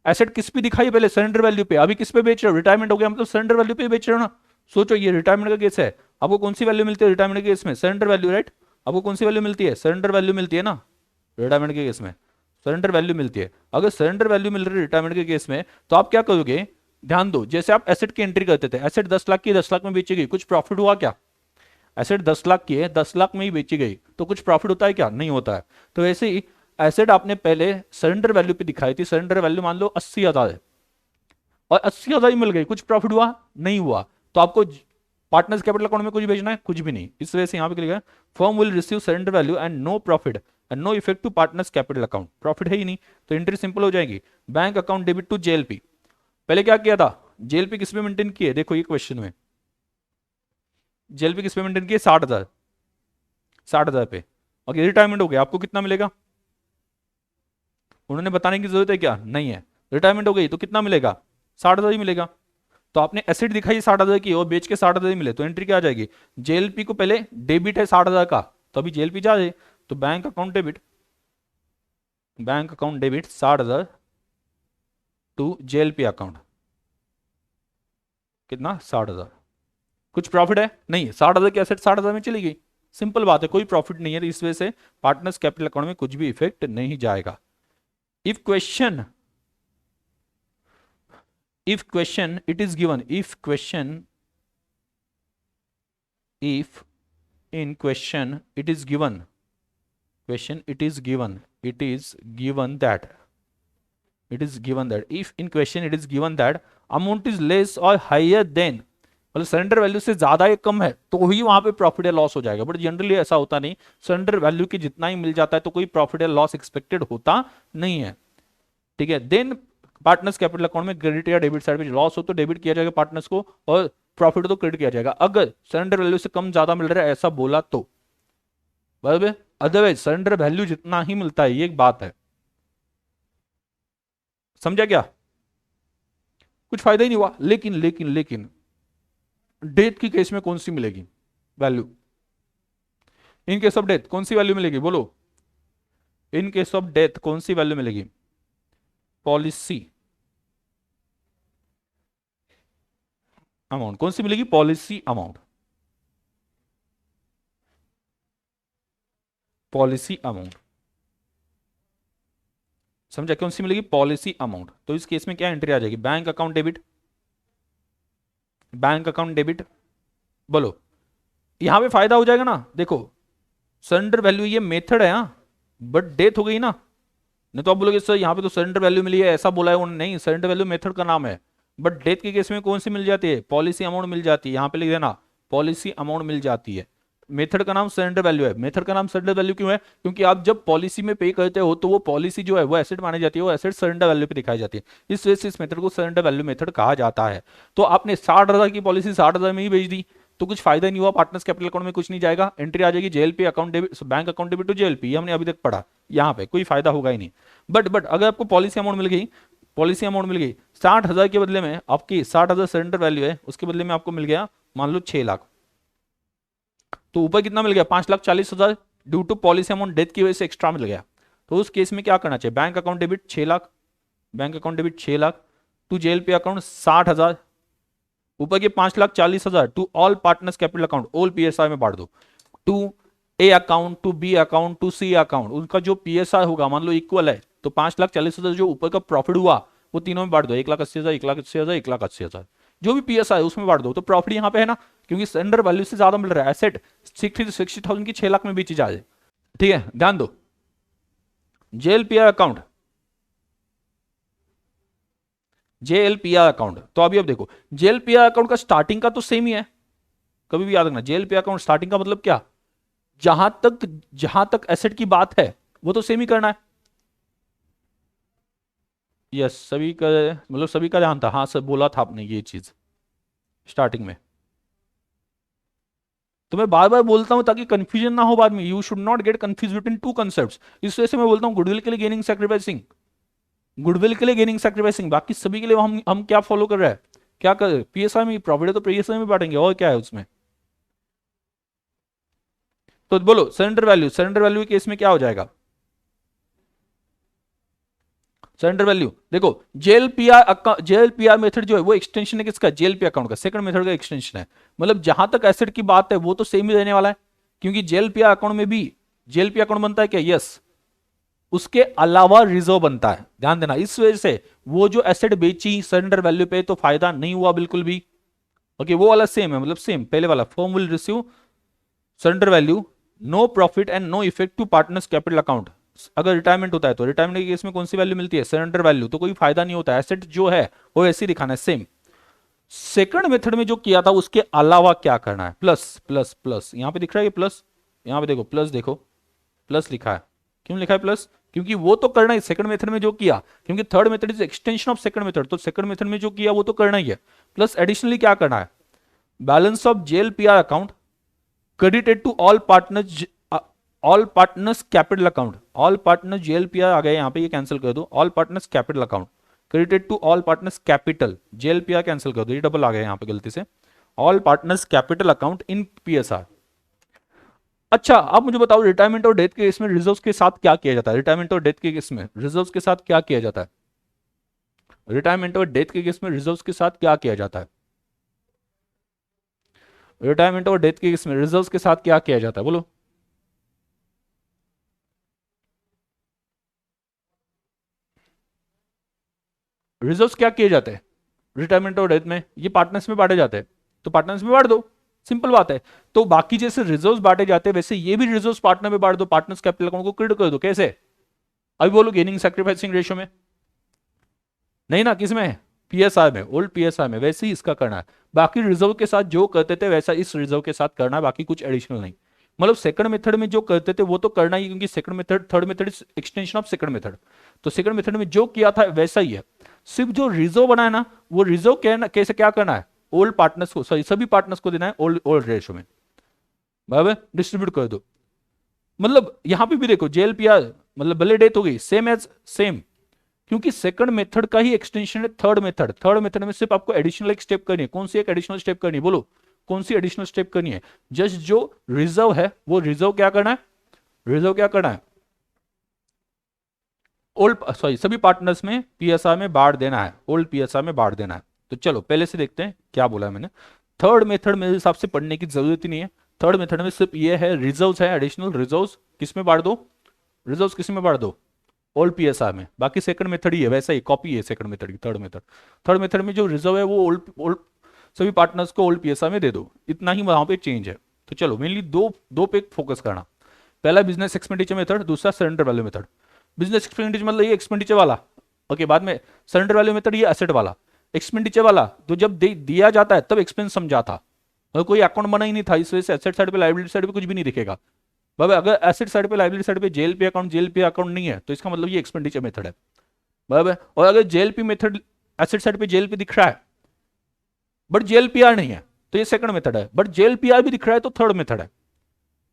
एसेट किस पे दिखाई? पहले सरेंडर वैल्यू पे, अभी किस पे बेच रहे हो? रिटायरमेंट हो गया मतलब सरेंडर वैल्यू पे बेच रहे हो ना। सोचो, ये रिटायरमेंट का केस है, आपको कौन सी वैल्यू मिलती है रिटायरमेंट के केस में? Surrender value, right. आपको कौन सी वैल्यू मिलती है? सरेंडर वैल्यू मिलती है ना रिटायरमेंट के केस में, सरेंडर वैल्यू मिलती है। अगर सरेंडर वैल्यू मिल रही है रिटायरमेंट के केस में, तो आप क्या करोगे? ध्यान दो, जैसे आप एसेट की एंट्री करते थे, एसेट 10 लाख की 10 लाख में बेची गई, कुछ प्रॉफिट हुआ क्या? एसेट 10 लाख की है, 10 लाख में ही बेची गई, तो कुछ प्रॉफिट होता है क्या? नहीं होता है। तो वैसे ही एसेट आपने पहले सरेंडर वैल्यू पे दिखाई थी, सरेंडर वैल्यू मान लो 80,000 है, और 80,000 ही मिल गई, कुछ प्रॉफिट हुआ? नहीं हुआ। तो आपको पार्टनर्स कैपिटल अकाउंट में कुछ भेजना है? कुछ भी नहीं। इस वजह से यहां पे लिखा है firm will receive surrender value and no profit and no effect to partners capital account, profit है ही नहीं, तो एंट्री सिंपल हो जाएगी। Bank account debit to JLP, पहले क्या किया था? जेएलपी किस पे मेंटेन किए? देखो ये क्वेश्चन में जेएलपी किस पे मेंटेन किए? 60,000, 60,000 पे। और रिटायरमेंट हो गया, आपको कितना मिलेगा? उन्होंने बताने की जरूरत है क्या? नहीं है। रिटायरमेंट हो गई तो कितना मिलेगा? 60,000 ही मिलेगा। तो आपने एसेट दिखाई 60,000 की और बेच के 60,000 ही मिले, तो एंट्री क्या आ जाएगी? जेएलपी को पहले डेबिट है 60,000 का, तो अभी जेएलपी जा जाए, तो bank account debit, bank account debit 60,000 to JLP account, कितना? 60,000। कुछ प्रॉफिट है नहीं, 60,000 की एसेट 60,000 में चली गई, सिंपल बात है, कोई प्रॉफिट नहीं है, इस वजह से पार्टनर्स कैपिटल अकाउंट में कुछ भी इफेक्ट नहीं जाएगा। If question it is given, if in question it is given that if in question it is given that amount is less or higher than, मतलब सरेंडर वैल्यू से ज्यादा या कम है तो ही वहां पे प्रॉफिट या लॉस हो जाएगा, बट जनरली ऐसा होता नहीं, सरेंडर वैल्यू की जितना ही मिल जाता है तो कोई प्रॉफिट या लॉस एक्सपेक्टेड होता नहीं है, ठीक है। देन पार्टनर्स कैपिटल अकाउंट में क्रेडिट या डेबिट साइड पे लॉस हो तो डेबिट किया जाएगा पार्टनर्स को, और प्रॉफिट हो तो क्रेडिट किया जाएगा, अगर सरेंडर वैल्यू से कम ज्यादा मिल रहा है ऐसा बोला तो, बराबर। अदरवाइज सरेंडर वैल्यू जितना ही मिलता है, ये एक बात है, समझा क्या? कुछ फायदा ही नहीं हुआ। लेकिन डेथ की केस में कौन सी मिलेगी value? In case of death कौन सी वैल्यू मिलेगी बोलो? इन केस ऑफ डेथ कौन सी वैल्यू मिलेगी? पॉलिसी अमाउंट कौन सी मिलेगी? पॉलिसी अमाउंट, पॉलिसी अमाउंट, समझा? कौन सी मिलेगी? Policy amount. तो इस केस में क्या एंट्री आ जाएगी? Bank account debit, bank account debit, बोलो यहां पे फायदा हो जाएगा ना। देखो सरेंडर वैल्यू ये मेथड है, हाँ, बट डेथ हो गई ना, नहीं तो आप बोलोगे सर यहाँ पे तो सरेंडर वैल्यू मिली है, ऐसा बोला है उन्होंने, नहीं, सरेंडर वैल्यू मेथड का नाम है, बट डेथ के केस में कौन सी मिल जाती है? पॉलिसी अमाउंट मिल जाती है, यहाँ पे लिख देना पॉलिसी अमाउंट मिल जाती है। मेथड का नाम सरेंडर वैल्यू है। मेथड का नाम सरेंडर वैल्यू क्यों है? क्योंकि आप जब पॉलिसी में पे करते हो तो वो पॉलिसी जो है वो एसेट मानी जाती है, वो एसेट सरेंडर वैल्यू पे दिखाई जाती है, इस वजह से इस मेथड को सरेंडर वैल्यू मेथड कहा जाता है। तो आपने 60,000 की पॉलिसी 60,000 में ही भेज दी तो कुछ फायदा नहीं हुआ, पार्टनर्स कैपिटल अकाउंट में कुछ नहीं जाएगा, एंट्री आ जाएगी JLP account debit, bank account debit to JLP, ये हमने अभी तक पढ़ा, यहाँ पे कोई फायदा होगा ही नहीं। बट अगर आपको पॉलिसी अमाउंट मिल गई, पॉलिसी अमाउंट मिल गई 60,000 के बदले में, आपकी 60,000 सरेंडर वैल्यू है, उसके बदले में आपको मिल गया मान लो 6 लाख, तो ऊपर कितना मिल गया? 5,40,000 due to policy amount death की वजह से एक्स्ट्रा मिल गया। तो उस केस में क्या करना चाहिए? Bank account debit 6 lakh, bank account debit 6 lakh to JLP account 60,000, ऊपर के 5,40,000 to all partners capital account, all PSI में बांट दो, to A account, to B account, to C account, उनका जो पीएसआई होगा मान लो इक्वल है, तो 5,40,000 जो ऊपर का प्रॉफिट हुआ वो तीनों में बांट दो, 1,80,000, 1,80,000, 1,80,000, जो भी पीएसआई है उसमें बांट दो, तो प्रॉफिट यहाँ पे है ना, क्योंकि सरेंडर वैल्यू से ज्यादा मिल रहा है, एसेट 60,000 की 6 लाख में बेची जाए, ठीक है। ध्यान दो, जेएलपीआर अकाउंट, जेएलपीआर अकाउंट, तो अभी अब देखो जेएलपीआर अकाउंट का स्टार्टिंग का तो सेम ही है, कभी भी याद रखना, जेएलपीआर अकाउंट स्टार्टिंग का मतलब क्या? जहां तक एसेट की बात है वो तो सेम ही करना है। यस, सभी का मतलब सभी का ध्यान था, हाँ सर बोला था आपने ये चीज स्टार्टिंग में, तो मैं बार बार बोलता हूं ताकि कंफ्यूजन ना हो बाद में, you should not get confuse between two concepts, इस वजह से मैं बोलता हूं गुडविल के लिए गेनिंग सैक्रिफाइसिंग, गुडविल के लिए गेनिंग सैक्रिफाइसिंग, बाकी सभी के लिए हम क्या फॉलो कर रहे हैं, क्या कर पीएसआई में प्रॉफिट है तो पीएसआई में बांटेंगे, और क्या है उसमें। तो बोलो सरेंडर वैल्यू, सरेंडर वैल्यू के केस में क्या हो जाएगा? सरेंडर वैल्यू देखो, जेएलपीआर मेथड जो है वो एक्सटेंशन है किसका? जेएलपी अकाउंट का, सेकंड मेथड का एक्सटेंशन है, मतलब जहां तक एसेट की बात है वो तो सेम ही रहने वाला है, क्योंकि जेएलपीआर अकाउंट में भी जेएलपी अकाउंट बनता है क्या? यस, उसके अलावा रिजर्व बनता है, ध्यान देना, इस वजह से वो जो एसेट बेची सरेंडर वैल्यू पे तो फायदा नहीं हुआ बिल्कुल भी, ओके, वो वाला सेम है, मतलब सेम पहले वाला, firm will receive surrender value, no profit and no effect to partners capital account. अगर रिटायरमेंट होता है तो रिटायरमेंट के केस में कौन सी वैल्यू मिलती है? सरेंडर वैल्यू, तो कोई फायदा नहीं होता, एसेट जो है वो ऐसे ही दिखाना है सेम। सेकंड मेथड में जो किया था उसके अलावा क्या करना है? प्लस प्लस प्लस, यहां पे दिख रहा है ये प्लस, यहां पे देखो प्लस, देखो प्लस लिखा है, क्यों लिखा है प्लस? क्योंकि वो तो करना ही सेकंड मेथड में जो किया, क्योंकि third method is extension of second method, तो सेकंड मेथड में जो किया वो तो करना ही है, प्लस एडिशनली क्या करना है? Balance of JLPR account credited to all partners capital account, all partners JLPR आ गए यहां पे, ये कैंसिल कर दो, all partners capital account credited to all partners capital, JLPR cancel कर दो, ये डबल आ गया यहां पे गलती से, ऑल पार्टनर्स कैपिटल अकाउंट इन पीएसआर। अच्छा आप मुझे बताओ रिटायरमेंट और डेथ के केस में रिजर्व्स के साथ क्या किया जाता है? रिटायरमेंट और डेथ के केस में रिजर्व्स के साथ क्या किया जाता है? रिटायरमेंट और डेथ के केस में रिजर्व्स के साथ क्या किया जाता है? रिटायरमेंट और डेथ के केस में रिजर्व्स के साथ क्या किया जाता है, बोलो। रिजर्व्स क्या किए जाते हैं रिटायरमेंट और डेथ में, ये पार्टनर्स में बांटे जाते हैं, तो पार्टनर्स में बांट दो, सिंपल बात है। तो बाकी जैसे रिजर्व्स बांटे जाते हैं वैसे ये भी रिजर्व्स पार्टनर में बांट दो, पार्टनर्स कैपिटल अकाउंट को क्रेडिट कर दो। कैसे? अभी बोलो गेनिंग सैक्रिफाइसिंग रेशियो में नहीं ना, किस में है? पीएसआर में, ओल्ड पीएसआर में। वैसे ही इसका करना है, बाकी रिजर्व के साथ जो करते थे वैसा इस रिजर्व के साथ करना है, बाकी कुछ एडिशनल नहीं। मतलब सेकंड मेथड में जो करते थे वो तो करना ही, क्योंकि second method third method is extension of second method. तो सेकंड मेथड में जो किया था वैसा ही है, सिर्फ जो रिजर्व बना है ना वो रिजर्व कैसे क्या करना है, ओल्ड पार्टनर्स को, सॉरी सभी पार्टनर्स को देना है ओल्ड ओल्ड रेशियो में, बराबर डिस्ट्रीब्यूट कर दो। मतलब यहां पे भी देखो जेएलपीआर, मतलब भले डेथ हो गई सेम एज सेम, क्योंकि सेकंड मेथड का ही एक्सटेंशन है थर्ड मेथड। थर्ड मेथड में सिर्फ आपको एडिशनल एक स्टेप करनी है। कौन सी एक एडिशनल स्टेप करनी है, बोलो कौन सी एडिशनल स्टेप करनी है? जस्ट जो रिजर्व है वो रिजर्व क्या करना है, रिजर्व क्या करना है, ओल्ड सॉरी सभी पार्टनर्स में पीएसआर में बांट देना है, ओल्ड पीएसआर में बांट देना है। तो चलो पहले से देखते हैं क्या बोला है मैंने। थर्ड मेथड मेरे हिसाब से पढ़ने की जरूरत ही नहीं है। थर्ड मेथड में सिर्फ ये है रिजर्व्स है, एडिशनल रिजर्व्स किस में बांट दो, रिजर्व्स किस में बांट दो, ओल्ड पीएसआर में। बाकी सेकंड मेथड ही है, वैसा ही कॉपी है सेकंड मेथड की। थर्ड मेथड में जो रिजर्व है वो ओल्ड ओल्ड सभी पार्टनर्स को ओल्ड पीएसआर में दे दो, इतना ही वहां पे चेंज है। तो चलो मेनली दो दो पे फोकस करना। पहला बिजनेस एक्सपेंडिचर मेथड, दूसरा surrender value method. Business expenditure मतलब ये एक्सपेंडिचर वाला, ओके बाद में सरेंडर वैल्यू मेथड ये एसेट वाला। एक्सपेंडिचर वाला तो जब दिया जाता है तब एक्सपेंस समझा था, मतलब कोई अकाउंट बना ही नहीं था, इस वजह से एसेट साइड पे लाइबिलिटी साइड पे कुछ भी नहीं दिखेगा। बाबा अगर एसेट साइड पे लाइबिलिटी साइड पे जेल पे अकाउंट नहीं है तो इसका मतलब ये एक्सपेंडिचर मेथड है, बराबर। और अगर जेएलपी मेथड एसेट साइड पे जेएलपी दिख रहा है बट जेएलपीआर नहीं है तो ये सेकंड मेथड है, बट जेएलपीआर भी दिख रहा है तो थर्ड मेथड है,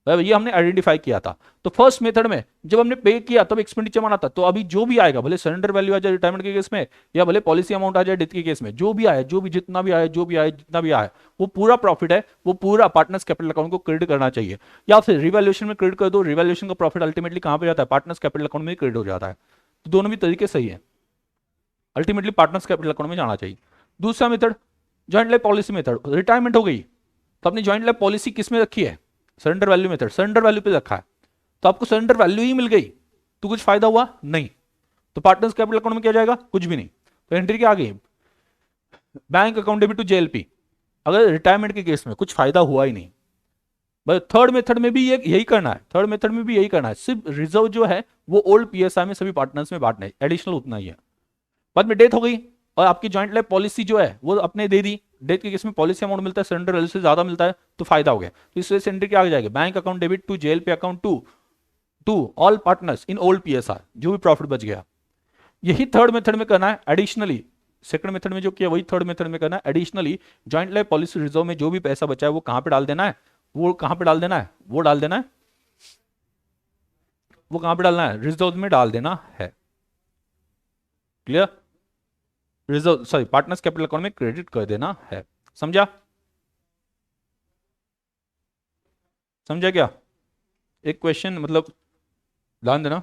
बराबर। ये हमने आइडेंटिफाई किया था। तो फर्स्ट मेथड में जब हमने पे किया तब एक्सपेंडिचर माना था, तो अभी जो भी आएगा भले सरेंडर वैल्यू आ जाए रिटायरमेंट के केस में, या भले पॉलिसी अमाउंट आ जाए डेथ के केस में, जो भी आए, जो भी जितना भी आए, जो भी आए जितना भी आए, वो पूरा प्रॉफिट है, वो पूरा पार्टनर्स कैपिटल अकाउंट को क्रेडिट करना चाहिए। या फिर रिवैल्यूएशन में क्रेडिट कर दो, रिवैल्यूएशन का प्रॉफिट अल्टीमेटली कहां पे जाता है, पार्टनर्स कैपिटल अकाउंट में क्रेडिट हो जाता है। तो दोनों भी तरीके सही है, अल्टीमेटली पार्टनर्स कैपिटल अकाउंट में जाना चाहिए। दूसरा method joint life policy method. Retirement हो गई तो अपनी ज्वाइंट लाइफ पॉलिसी किस में रखी है, surrender value method, surrender value पे रखा है, तो आपको सरेंडर वैल्यू ही मिल गई तो कुछ फायदा हुआ नहीं, तो पार्टनर्स कैपिटल अकाउंट में क्या जाएगा, कुछ भी नहीं। तो एंट्री क्या आ गई, bank account debit to JLP. अगर रिटायरमेंट के केस में कुछ फायदा हुआ ही नहीं, बस थर्ड मेथड में भी यही करना है, थर्ड मेथड में भी यही करना है, सिर्फ रिजर्व जो है वो ओल्ड पीएसआई में सभी पार्टनर्स में बांटना है, एडिशनल उतना ही है। बाद में डेथ हो गई और आपकी ज्वाइंट लाइफ पॉलिसी जो है वो अपने दे दी, डेथ के केस में पॉलिसी अमाउंट मिलता है सरेंडर वैल्यू से ज्यादा मिलता है तो फायदा हो गया। तो इस वजह से एंट्री क्या आ जाएगी, bank account debit to JLP account to to all partners in old PSR, जो भी प्रॉफिट बच गया। यही थर्ड मेथड में करना है एडिशनली, सेकंड मेथड में जो किया वही थर्ड मेथड में करना है additionally. Joint life policy reserve में जो भी पैसा बचा है वो कहां पे डाल देना है, वो कहां पे डाल देना है, वो डाल देना है, वो कहां पे डालना है, रिजर्व में डाल देना है। Clear, reserve sorry partners capital account में क्रेडिट कर देना है। समझा, समझा क्या? एक क्वेश्चन मतलब ध्यान देना,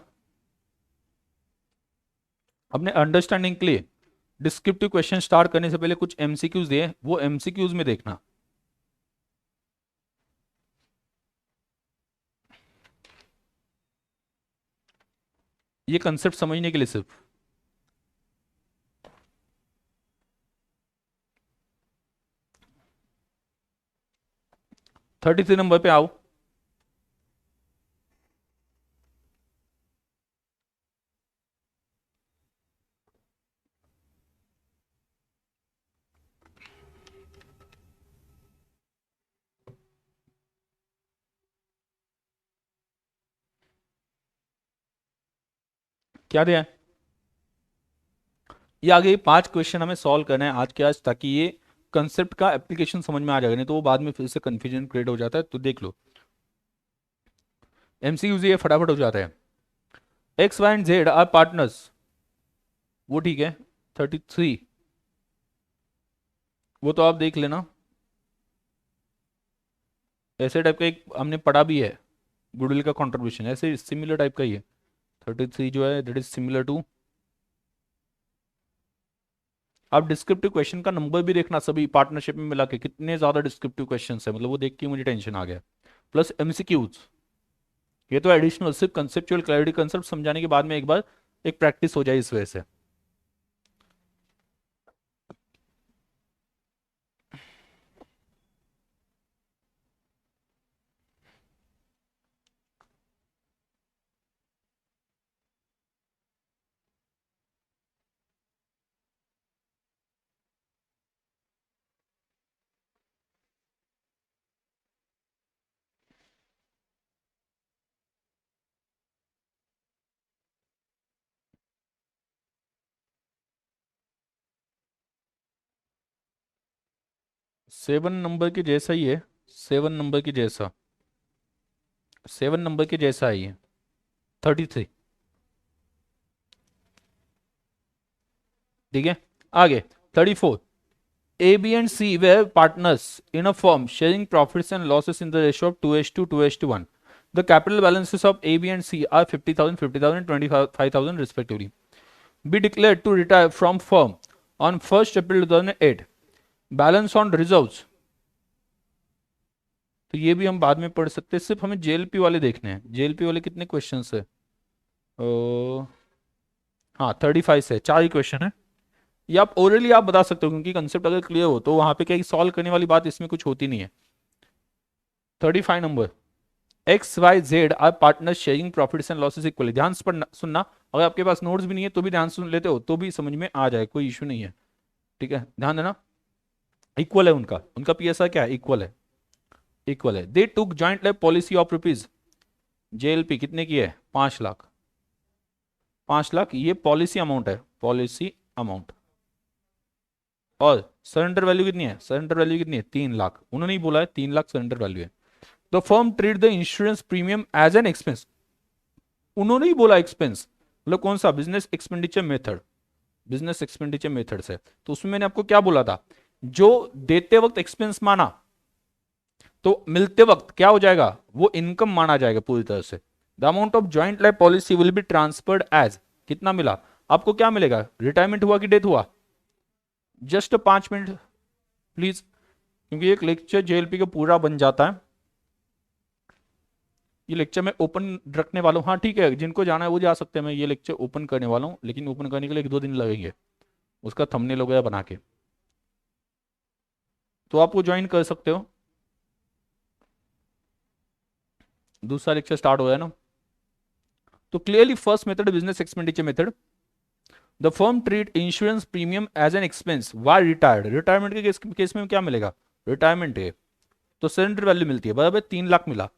अपने अंडरस्टैंडिंग के लिए डिस्क्रिप्टिव क्वेश्चन स्टार्ट करने से पहले कुछ एमसीक्यूज दिए, वो एमसीक्यूज में देखना। ये कंसेप्ट समझने के लिए सिर्फ 33 नंबर पे आओ। क्या दिया है, ये आगे 5 क्वेश्चन हमें सॉल्व करना है आज के आज, ताकि ये कंसेप्ट का एप्लीकेशन समझ में आ जाएगा, नहीं तो वो बाद में फिर से कंफ्यूजन क्रिएट हो जाता है। तो देख लो एमसीक्यूज ये फटाफट हो जाता है। X Y and Z are partners, वो ठीक है। 33 वो तो आप देख लेना, ऐसे टाइप का एक हमने पढ़ा भी है, गुडविल का कंट्रीब्यूशन ऐसे सिमिलर टाइप का ही है। 33 जो है दैट इज सिमिलर टू आप डिस्क्रिप्टिव क्वेश्चन का नंबर भी देखना सभी पार्टनरशिप में मिला के कितने ज्यादा डिस्क्रिप्टिव क्वेश्चन है, मतलब वो देख के मुझे टेंशन आ गया। प्लस एमसीक्यूज, ये तो एडिशनल, सिर्फ कंसेप्चुअल क्लैरिटी, कंसेप्ट समझाने के बाद में एक बार एक प्रैक्टिस हो जाए इस वजह से। 7 नंबर के जैसा ही है, 7 नंबर की जैसा, 7 नंबर के जैसा ही है, 33। ठीक है, आगे 34। A, B and C were partners in a firm sharing profits and losses in the ratio of 2:2, 2:1. The capital balances of A, B and C are 50,000, 50,000 and 25,000 respectively. B declared to retire from firm on 1st April 2008. Balance on reserves. तो ये भी हम बाद में पढ़ सकते हैं, सिर्फ हमें जेएलपी वाले देखने हैं। जेएलपी वाले कितने क्वेश्चन है? हाँ 35 से 4 ही क्वेश्चन है। ये आप ओरली आप बता सकते हो, क्योंकि कंसेप्ट अगर क्लियर हो तो वहां पे क्या सॉल्व करने वाली बात इसमें कुछ होती नहीं है। 35 number, X Y Z are partner sharing profits and losses equally. ध्यान से सुनना, अगर आपके पास नोट्स भी नहीं है तो भी ध्यान सुन लेते हो तो भी समझ में आ जाए, कोई इशू नहीं है। ठीक है, ध्यान देना। इक्वल है उनका, उनका पीएसआर क्या है? इक्वल है, इक्वल है। They took joint life policy of rupees, JLP कितने की है? 5 लाख, 5 लाख ये पॉलिसी अमाउंट है, पॉलिसी अमाउंट। और सरेंडर वैल्यू कितनी है? सरेंडर वैल्यू कितनी है? 3 लाख। उन्होंने ही बोला है 3 लाख सरेंडर वैल्यू है। The firm treat the insurance premium as an expense, उन्होंने ही बोला एक्सपेंस, मतलब कौन सा? Business expenditure method, business expenditure method से। तो उसमें मैंने आपको क्या बोला था? जो देते वक्त एक्सपेंस माना तो मिलते वक्त क्या हो जाएगा? वो इनकम माना जाएगा पूरी तरह से। The amount of joint life policy will be transferred as, कितना मिला आपको? क्या मिलेगा? रिटायरमेंट हुआ कि डेथ हुआ? जस्ट 5 मिनट प्लीज, क्योंकि एक लेक्चर जेएलपी का पूरा बन जाता है। ये लेक्चर मैं ओपन रखने वाला हूँ। हाँ ठीक है, जिनको जाना है वो जा सकते हैं, मैं ये लेक्चर ओपन करने वाला हूँ, लेकिन ओपन करने के लिए 1-2 दिन लगेंगे उसका थंबनेल वगैरह बना के, तो आप वो ज्वाइन कर सकते हो। दूसरा लेक्चर स्टार्ट हो रहा है ना। तो clearly first method business expenditure method. The firm treat insurance premium as an expense Y retired, retirement के केस में क्या मिलेगा? रिटायरमेंट है तो सरेंडर वैल्यू मिलती है, बराबर 3 लाख मिला।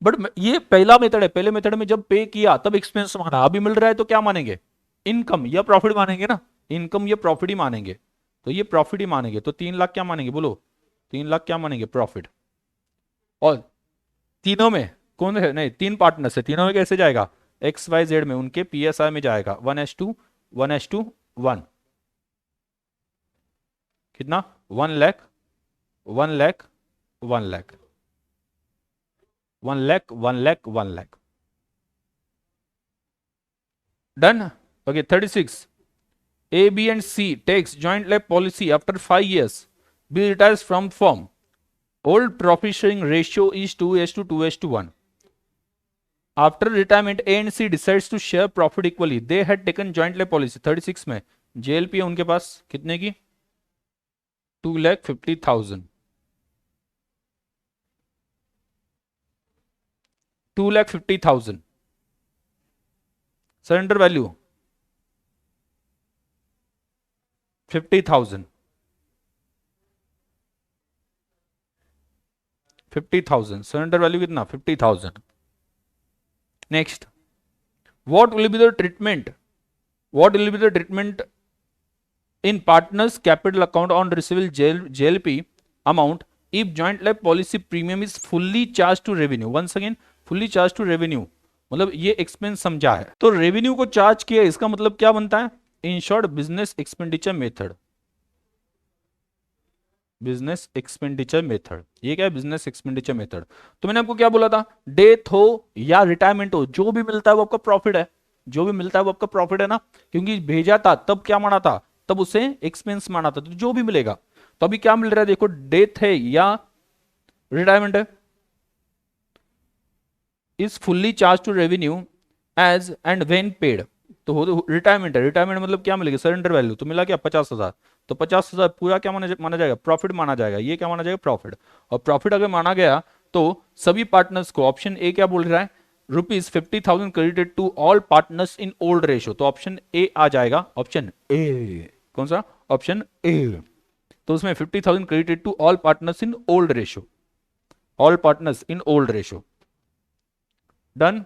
बट ये पहला मेथड है, पहले मेथड में जब पे किया तब एक्सपेंस माना, अभी मिल रहा है तो क्या मानेंगे? इनकम या प्रॉफिट मानेंगे ना, इनकम या प्रॉफिट ही मानेंगे। तो ये प्रॉफिट ही मानेंगे, तो 3 लाख क्या मानेंगे? बोलो 3 लाख क्या मानेंगे? प्रॉफिट। और तीनों में कौन है? नहीं, 3 पार्टनर्स है, तीनों में कैसे जाएगा? एक्स वाई जेड में उनके पीएसआर में जाएगा 1:2, 1:1, कितना? 1 lakh, 1 lakh, 1 lakh, 1 lakh, 1 lakh, 1 lakh. Done. Okay 36। A, B and C takes joint life policy after 5 years. B retires from firm. Old profit sharing ratio is 2:2:1. After retirement, A and C decides to share profit equally. They had taken joint life policy. 36 में JLP है उनके पास कितने की? 2,50,000, 2,50,000 surrender value 50,000, 50,000 surrender value कितना? 50,000। Next, what will be the treatment, what will be the treatment in partners capital account on receivable JLP amount if joint life policy premium is fully charged to revenue? once again fully charged to revenue मतलब ये expense समझा है तो revenue को charge किया, इसका मतलब क्या बनता है? In short business expenditure method, business expenditure method. ये क्या है? Business expenditure method. तो मैंने आपको क्या बोला था? डेथ हो या रिटायरमेंट हो, जो भी मिलता है वो आपका प्रॉफिट है, जो भी मिलता है वो आपका प्रॉफिट है ना, क्योंकि भेजा था तब क्या माना था? तब उसे एक्सपेंस माना था। तो जो भी मिलेगा, तो अभी क्या मिल रहा है देखो, डेथ है या रिटायरमेंट है, is fully charge to revenue as and when paid. तो रिटायरमेंट है, रिटायरमेंट मतलब क्या मिलेगा, सरेंडर वैल्यू। तो मिला क्या 50,000, तो 50,000 पूरा क्या माना जाएगा, प्रॉफिट माना जाएगा। ये क्या माना जाएगा, प्रॉफिट। और प्रॉफिट अगर माना गया तो सभी पार्टनर्स को, ऑप्शन ए क्या बोल रहा है, ₹50,000 credited to all partners in old ratio. तो ऑप्शन ए आ जाएगा, ऑप्शन ए। कौन सा, ऑप्शन ए। तो उसमें 50,000 credited to all partners in old ratio, all partners in old ratio. Done.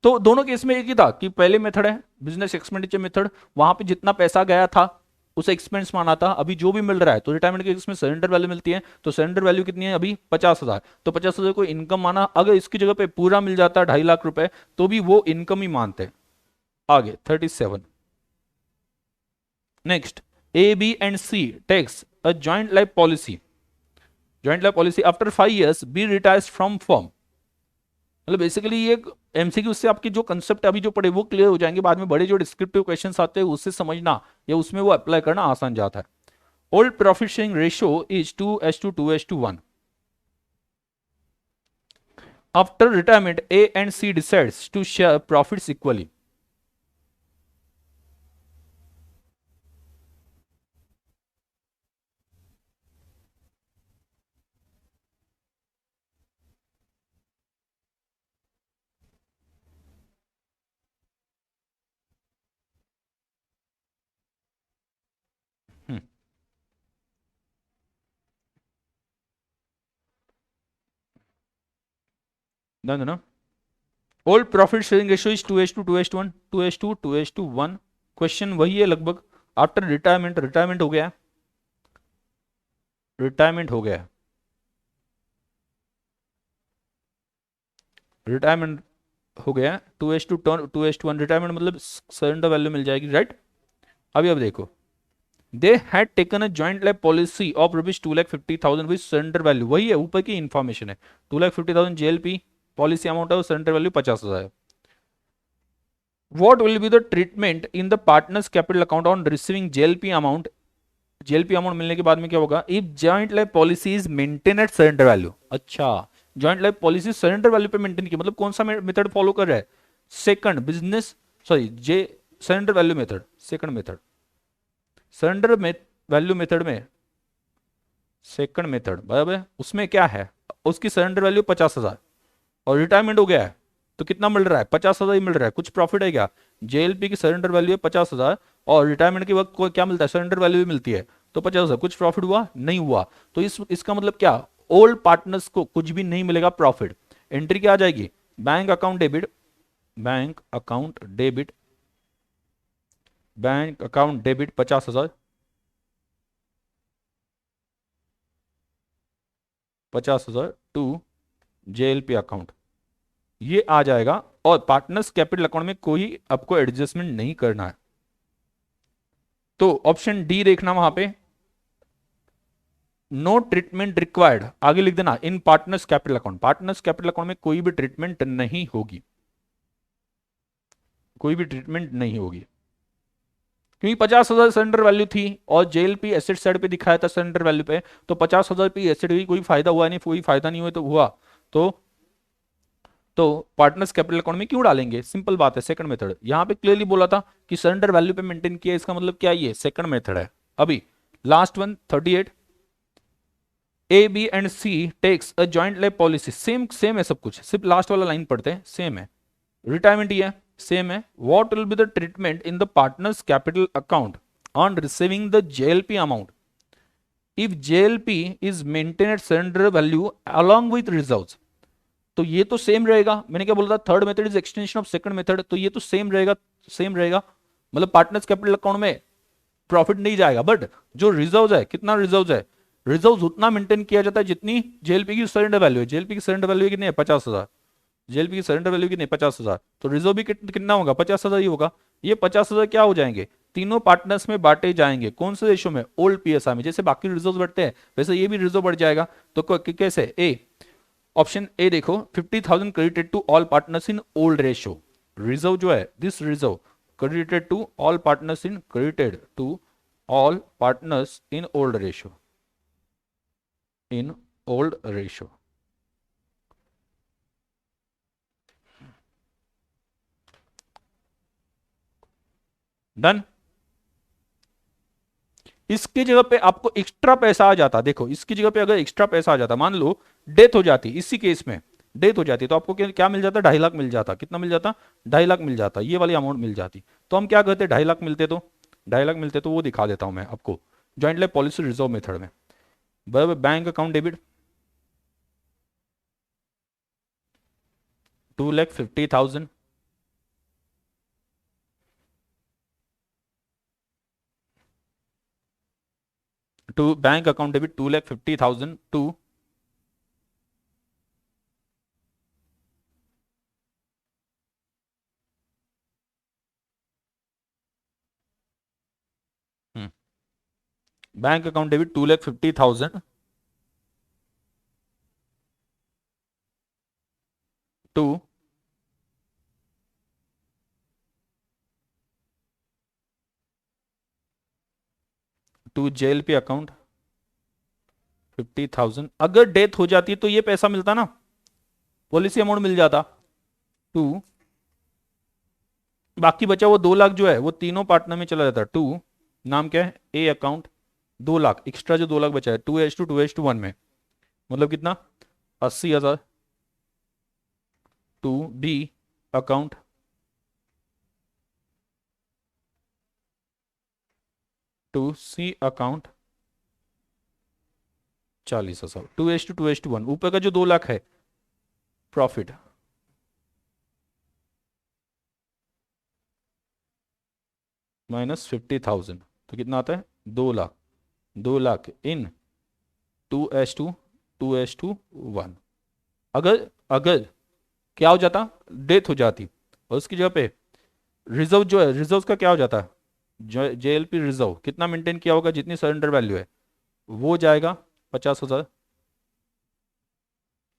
तो दोनों केस में एक ही था कि पहले मेथड है बिजनेस एक्सपेंडिचर मेथड, वहां पे जितना पैसा गया था उसे एक्सपेंस माना था। अभी जो भी मिल रहा है, तो रिटायरमेंट के केस में सरेंडर वैल्यू मिलती है, तो सरेंडर वैल्यू कितनी है अभी 50,000, तो 50,000 को इनकम माना। अगर इसकी जगह पे पूरा मिल जाता 2.5 लाख रुपए, तो भी वो इनकम ही मानते। आगे 37। Next, A B and C takes a joint life policy, joint life policy after 5 years B retires from firm. मतलब बेसिकली ये एमसीक्यू से आपके जो कंसेप्ट अभी जो पढ़े वो क्लियर हो जाएंगे, बाद में बड़े जो डिस्क्रिप्टिव क्वेश्चंस आते हैं उससे समझना या उसमें वो अप्लाई करना आसान जाता है। Old profit sharing ratio is 2:2:1। After retirement A and C decides to share profits equally. ना old profit sharing ratio is 2:2:1, 2:2:1। Question वही है लगभग। आफ्टर रिटायरमेंट, रिटायरमेंट हो गया, रिटायरमेंट हो गया, रिटायरमेंट हो गया, 2:2:1 रिटायरमेंट मतलब सरेंडर वैल्यू मिल जाएगी, राइट। अभी अब देखो, they had taken a joint life policy of ₹2,50,000 with surrender value, वही है ऊपर की इंफॉर्मेशन है। 2,50,000 जेएलपी पॉलिसी अमाउंट है और सरेंडर वैल्यू 50,000 है। What will be the treatment in the partners capital account on receiving JLP amount? JLP amount मिलने के बाद में क्या होगा, if joint life policy is maintain at surrender value. अच्छा, joint life policy surrender value पे maintain की, मतलब कौन सा मेथड फॉलो कर रहा है, second business, sorry J surrender value method, second method, surrender value method में सेकंड मेथड बराबर। उसमें क्या है, उसकी सरेंडर वैल्यू 50,000 और रिटायरमेंट हो गया है, तो कितना मिल रहा है, 50,000 ही मिल रहा है। कुछ प्रॉफिट है क्या, जेएलपी की सरेंडर वैल्यू है 50,000 और रिटायरमेंट के वक्त को क्या मिलता है, सरेंडर वैल्यू भी मिलती है, तो 50,000। कुछ प्रॉफिट हुआ, नहीं हुआ, तो इसका मतलब क्या, ओल्ड पार्टनर्स को कुछ भी नहीं मिलेगा प्रॉफिट। एंट्री क्या आ जाएगी, bank account debit, bank account debit, bank account debit 50,000, 50,000 to JLP account, ये आ जाएगा। और पार्टनर्स कैपिटल अकाउंट में कोई आपको एडजस्टमेंट नहीं करना है, तो ऑप्शन डी देखना वहां पे, नो ट्रीटमेंट रिक्वायर्ड, आगे लिख देना in partners capital account. Partners capital account में कोई भी ट्रीटमेंट नहीं होगी, कोई भी ट्रीटमेंट नहीं होगी, क्योंकि 50,000 सरेंडर वैल्यू थी और जेएलपी एसेट साइड पे दिखाया था सरेंडर वैल्यू पे, तो 50,000 पे एसेट भी कोई फायदा हुआ नहीं, कोई फायदा नहीं हुआ तो हुआ, तो पार्टनर्स कैपिटल अकाउंट में क्यों डालेंगे, सिंपल बात है, सेकंड मेथड। यहां पे क्लियरली बोला था कि सरेंडर वैल्यू पे मेंटेन किया, इसका मतलब क्या, ये सेकंड मेथड है। अभी last one 38, A B and C takes a joint life policy, same same है सब कुछ, सिर्फ लास्ट वाला लाइन पढ़ते हैं, सेम है, रिटायरमेंट ही है, सेम है। What will be the treatment in the partners capital account on receiving the JLP amount if JLP is maintain at surrender value along with reserves. तो ये तो सेम रहेगा, मैंने क्या बोला था, third method is extension of second method, तो ये तो सेम रहेगा, सेम रहेगा। मतलब पार्टनर्स कैपिटल अकाउंट में प्रॉफिट नहीं जाएगा, बट जो रिजर्व है, कितना रिजर्व है, रिजर्व उतना मेंटेन किया जाता है जितनी जेएलपी की सरेंडर वैल्यू है। जेएलपी की सरेंडर वैल्यू कितनी है, 50,000, जेएलपी की सरेंडर वैल्यू कितनी है, 50,000, तो रिजर्व भी कितना होगा, 50,000 ही होगा। ये 50,000 क्या हो जाएंगे, तीनों पार्टनर्स में बांटे जाएंगे, कौन से रेशो में, ओल्ड पीएसआई में, जैसे बाकी रिजर्व बढ़ते हैं वैसे ये भी रिजर्व बढ़ जाएगा। तो कैसे, ए ऑप्शन ए देखो, 50,000 credited to all partners in old ratio, reserve जो है, this reserve credited to all partners in credited to all partners in old ratio, in old ratio. Done. इसकी जगह पे आपको एक्स्ट्रा पैसा आ जाता, देखो इसकी जगह पे अगर एक्स्ट्रा पैसा आ जाता, मान लो डेथ हो जाती, इसी केस में डेथ हो जाती, तो आपको क्या मिल जाता, 2.5 लाख मिल जाता। कितना मिल जाता, 2.5 लाख मिल जाता, ये वाली अमाउंट मिल जाती। तो हम क्या करते, 2.5 लाख मिलते, तो 2.5 लाख मिलते तो वो दिखा देता हूं मैं आपको joint life policy reserve method में। Bank account debit 2,50,000 to bank account debit 2,50,000 to bank account debit 2,50,000 to JLP account 50,000। अगर डेथ हो जाती तो ये पैसा मिलता ना, पॉलिसी अमाउंट मिल जाता। टू बाकी बचा वो 2 लाख जो है वो तीनों पार्टनर में चला जाता। टू नाम क्या है, ए अकाउंट 2 लाख, एक्स्ट्रा जो 2 लाख बचा है 2:1 में, मतलब कितना 80,000 to B account to C account 40,000 2:1। ऊपर का जो 2 लाख है प्रॉफिट माइनस 50,000 तो कितना आता है 2 लाख। 2 लाख इन 2:1। अगर अगर क्या हो जाता, डेथ हो जाती और उसकी जगह पे रिजर्व जो है, रिजर्व का क्या हो जाता है, JLP रिजर्व कितना मेंटेन किया होगा, जितनी सरेंडर वैल्यू है वो जाएगा 50,000।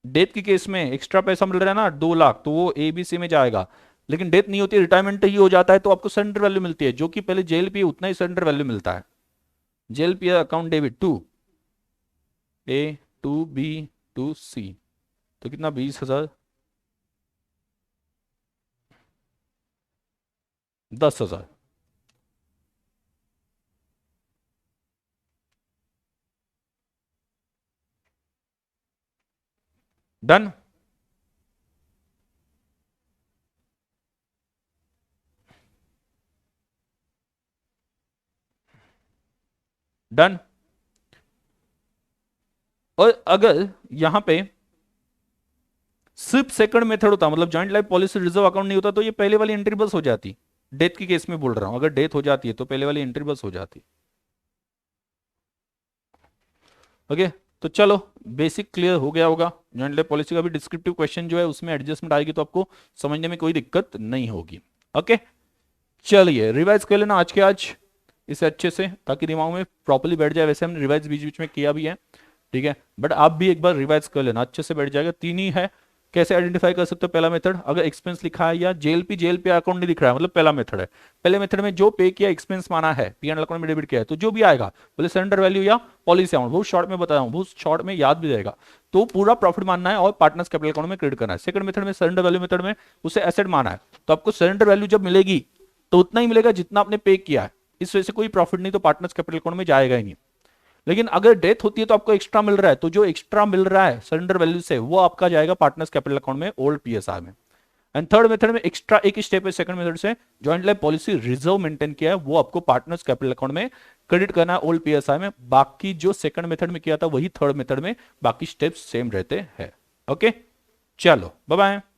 डेथ के केस में एक्स्ट्रा पैसा मिल रहा है ना 2 लाख, तो वो ABC में जाएगा। लेकिन डेथ नहीं होती, रिटायरमेंट ही हो जाता है, तो आपको सरेंडर वैल्यू मिलती है, जो कि पहले JLP उतना ही सरेंडर वैल्यू मिलता है। JLP account debit to A to B to C, तो कितना 20,000 10,000। डन। डन। और अगर यहां पे सिर्फ सेकंड मेथड होता, मतलब joint life policy reserve account नहीं होता, तो ये पहले वाली एंट्री बस हो जाती। डेथ के केस में बोल रहा हूं, अगर डेथ हो जाती है तो पहले वाली एंट्री बस हो जाती। ओके तो चलो बेसिक क्लियर हो गया होगा। जॉइंट लाइफ पॉलिसी का भी डिस्क्रिप्टिव क्वेश्चन जो है उसमें एडजस्टमेंट आएगी तो आपको समझने में कोई दिक्कत नहीं होगी। ओके चलिए रिवाइज कर लेना आज के आज इसे अच्छे से, ताकि दिमाग में प्रॉपर्ली बैठ जाए। वैसे हमने रिवाइज बीच बीच में किया भी है, ठीक है, बट आप भी एक बार रिवाइज कर लेना, अच्छे से बैठ जाएगा। 3 ही है। कैसे आइडेंटिफाई कर सकते हो, पहला मेथड अगर एक्सपेंस लिखा है या JLP अकाउंट नहीं दिख रहा है, मतलब पहला मेथड है। पहले मेथड में जो पे किया एक्सपेंस माना है, P&L अकाउंट में डेबिट किया है, तो जो भी आएगा बोले सरेंडर वैल्यू या पॉलिसी अमाउंट, बहुत शॉर्ट में बताया हूं, बहुत शॉर्ट में याद भी रहेगा, तो पूरा प्रॉफिट मानना है और पार्टनर्स कैपिटल अकाउंट में क्रेडिट करना है। सेकंड मेथड में सरेंडर वैल्यू मेथड में उसे एसेट माना है, तो आपको सरेंडर वैल्यू जब मिलेगी तो उतना ही मिलेगा जितना आपने पे किया है, इस वजह से कोई प्रॉफिट नहीं, तो पार्टनर्स कैपिटल अकाउंट में जाएगा ही नहीं। लेकिन अगर डेथ होती है तो आपको एक्स्ट्रा मिल रहा है, तो जो एक्स्ट्रा मिल रहा है सरेंडर वैल्यू से वो आपका जाएगा पार्टनर्स कैपिटल अकाउंट में ओल्ड PSR में। एंड थर्ड मेथड में एक्स्ट्रा एक स्टेप है, सेकंड मेथड से joint life policy reserve maintain किया है, वो आपको पार्टनर्स कैपिटल अकाउंट में क्रेडिट करना है ओल्ड PSR में। बाकी जो सेकंड मेथड में किया था वही थर्ड मेथड में, बाकी स्टेप्स सेम रहते हैं। ओके चलो बाय बाय।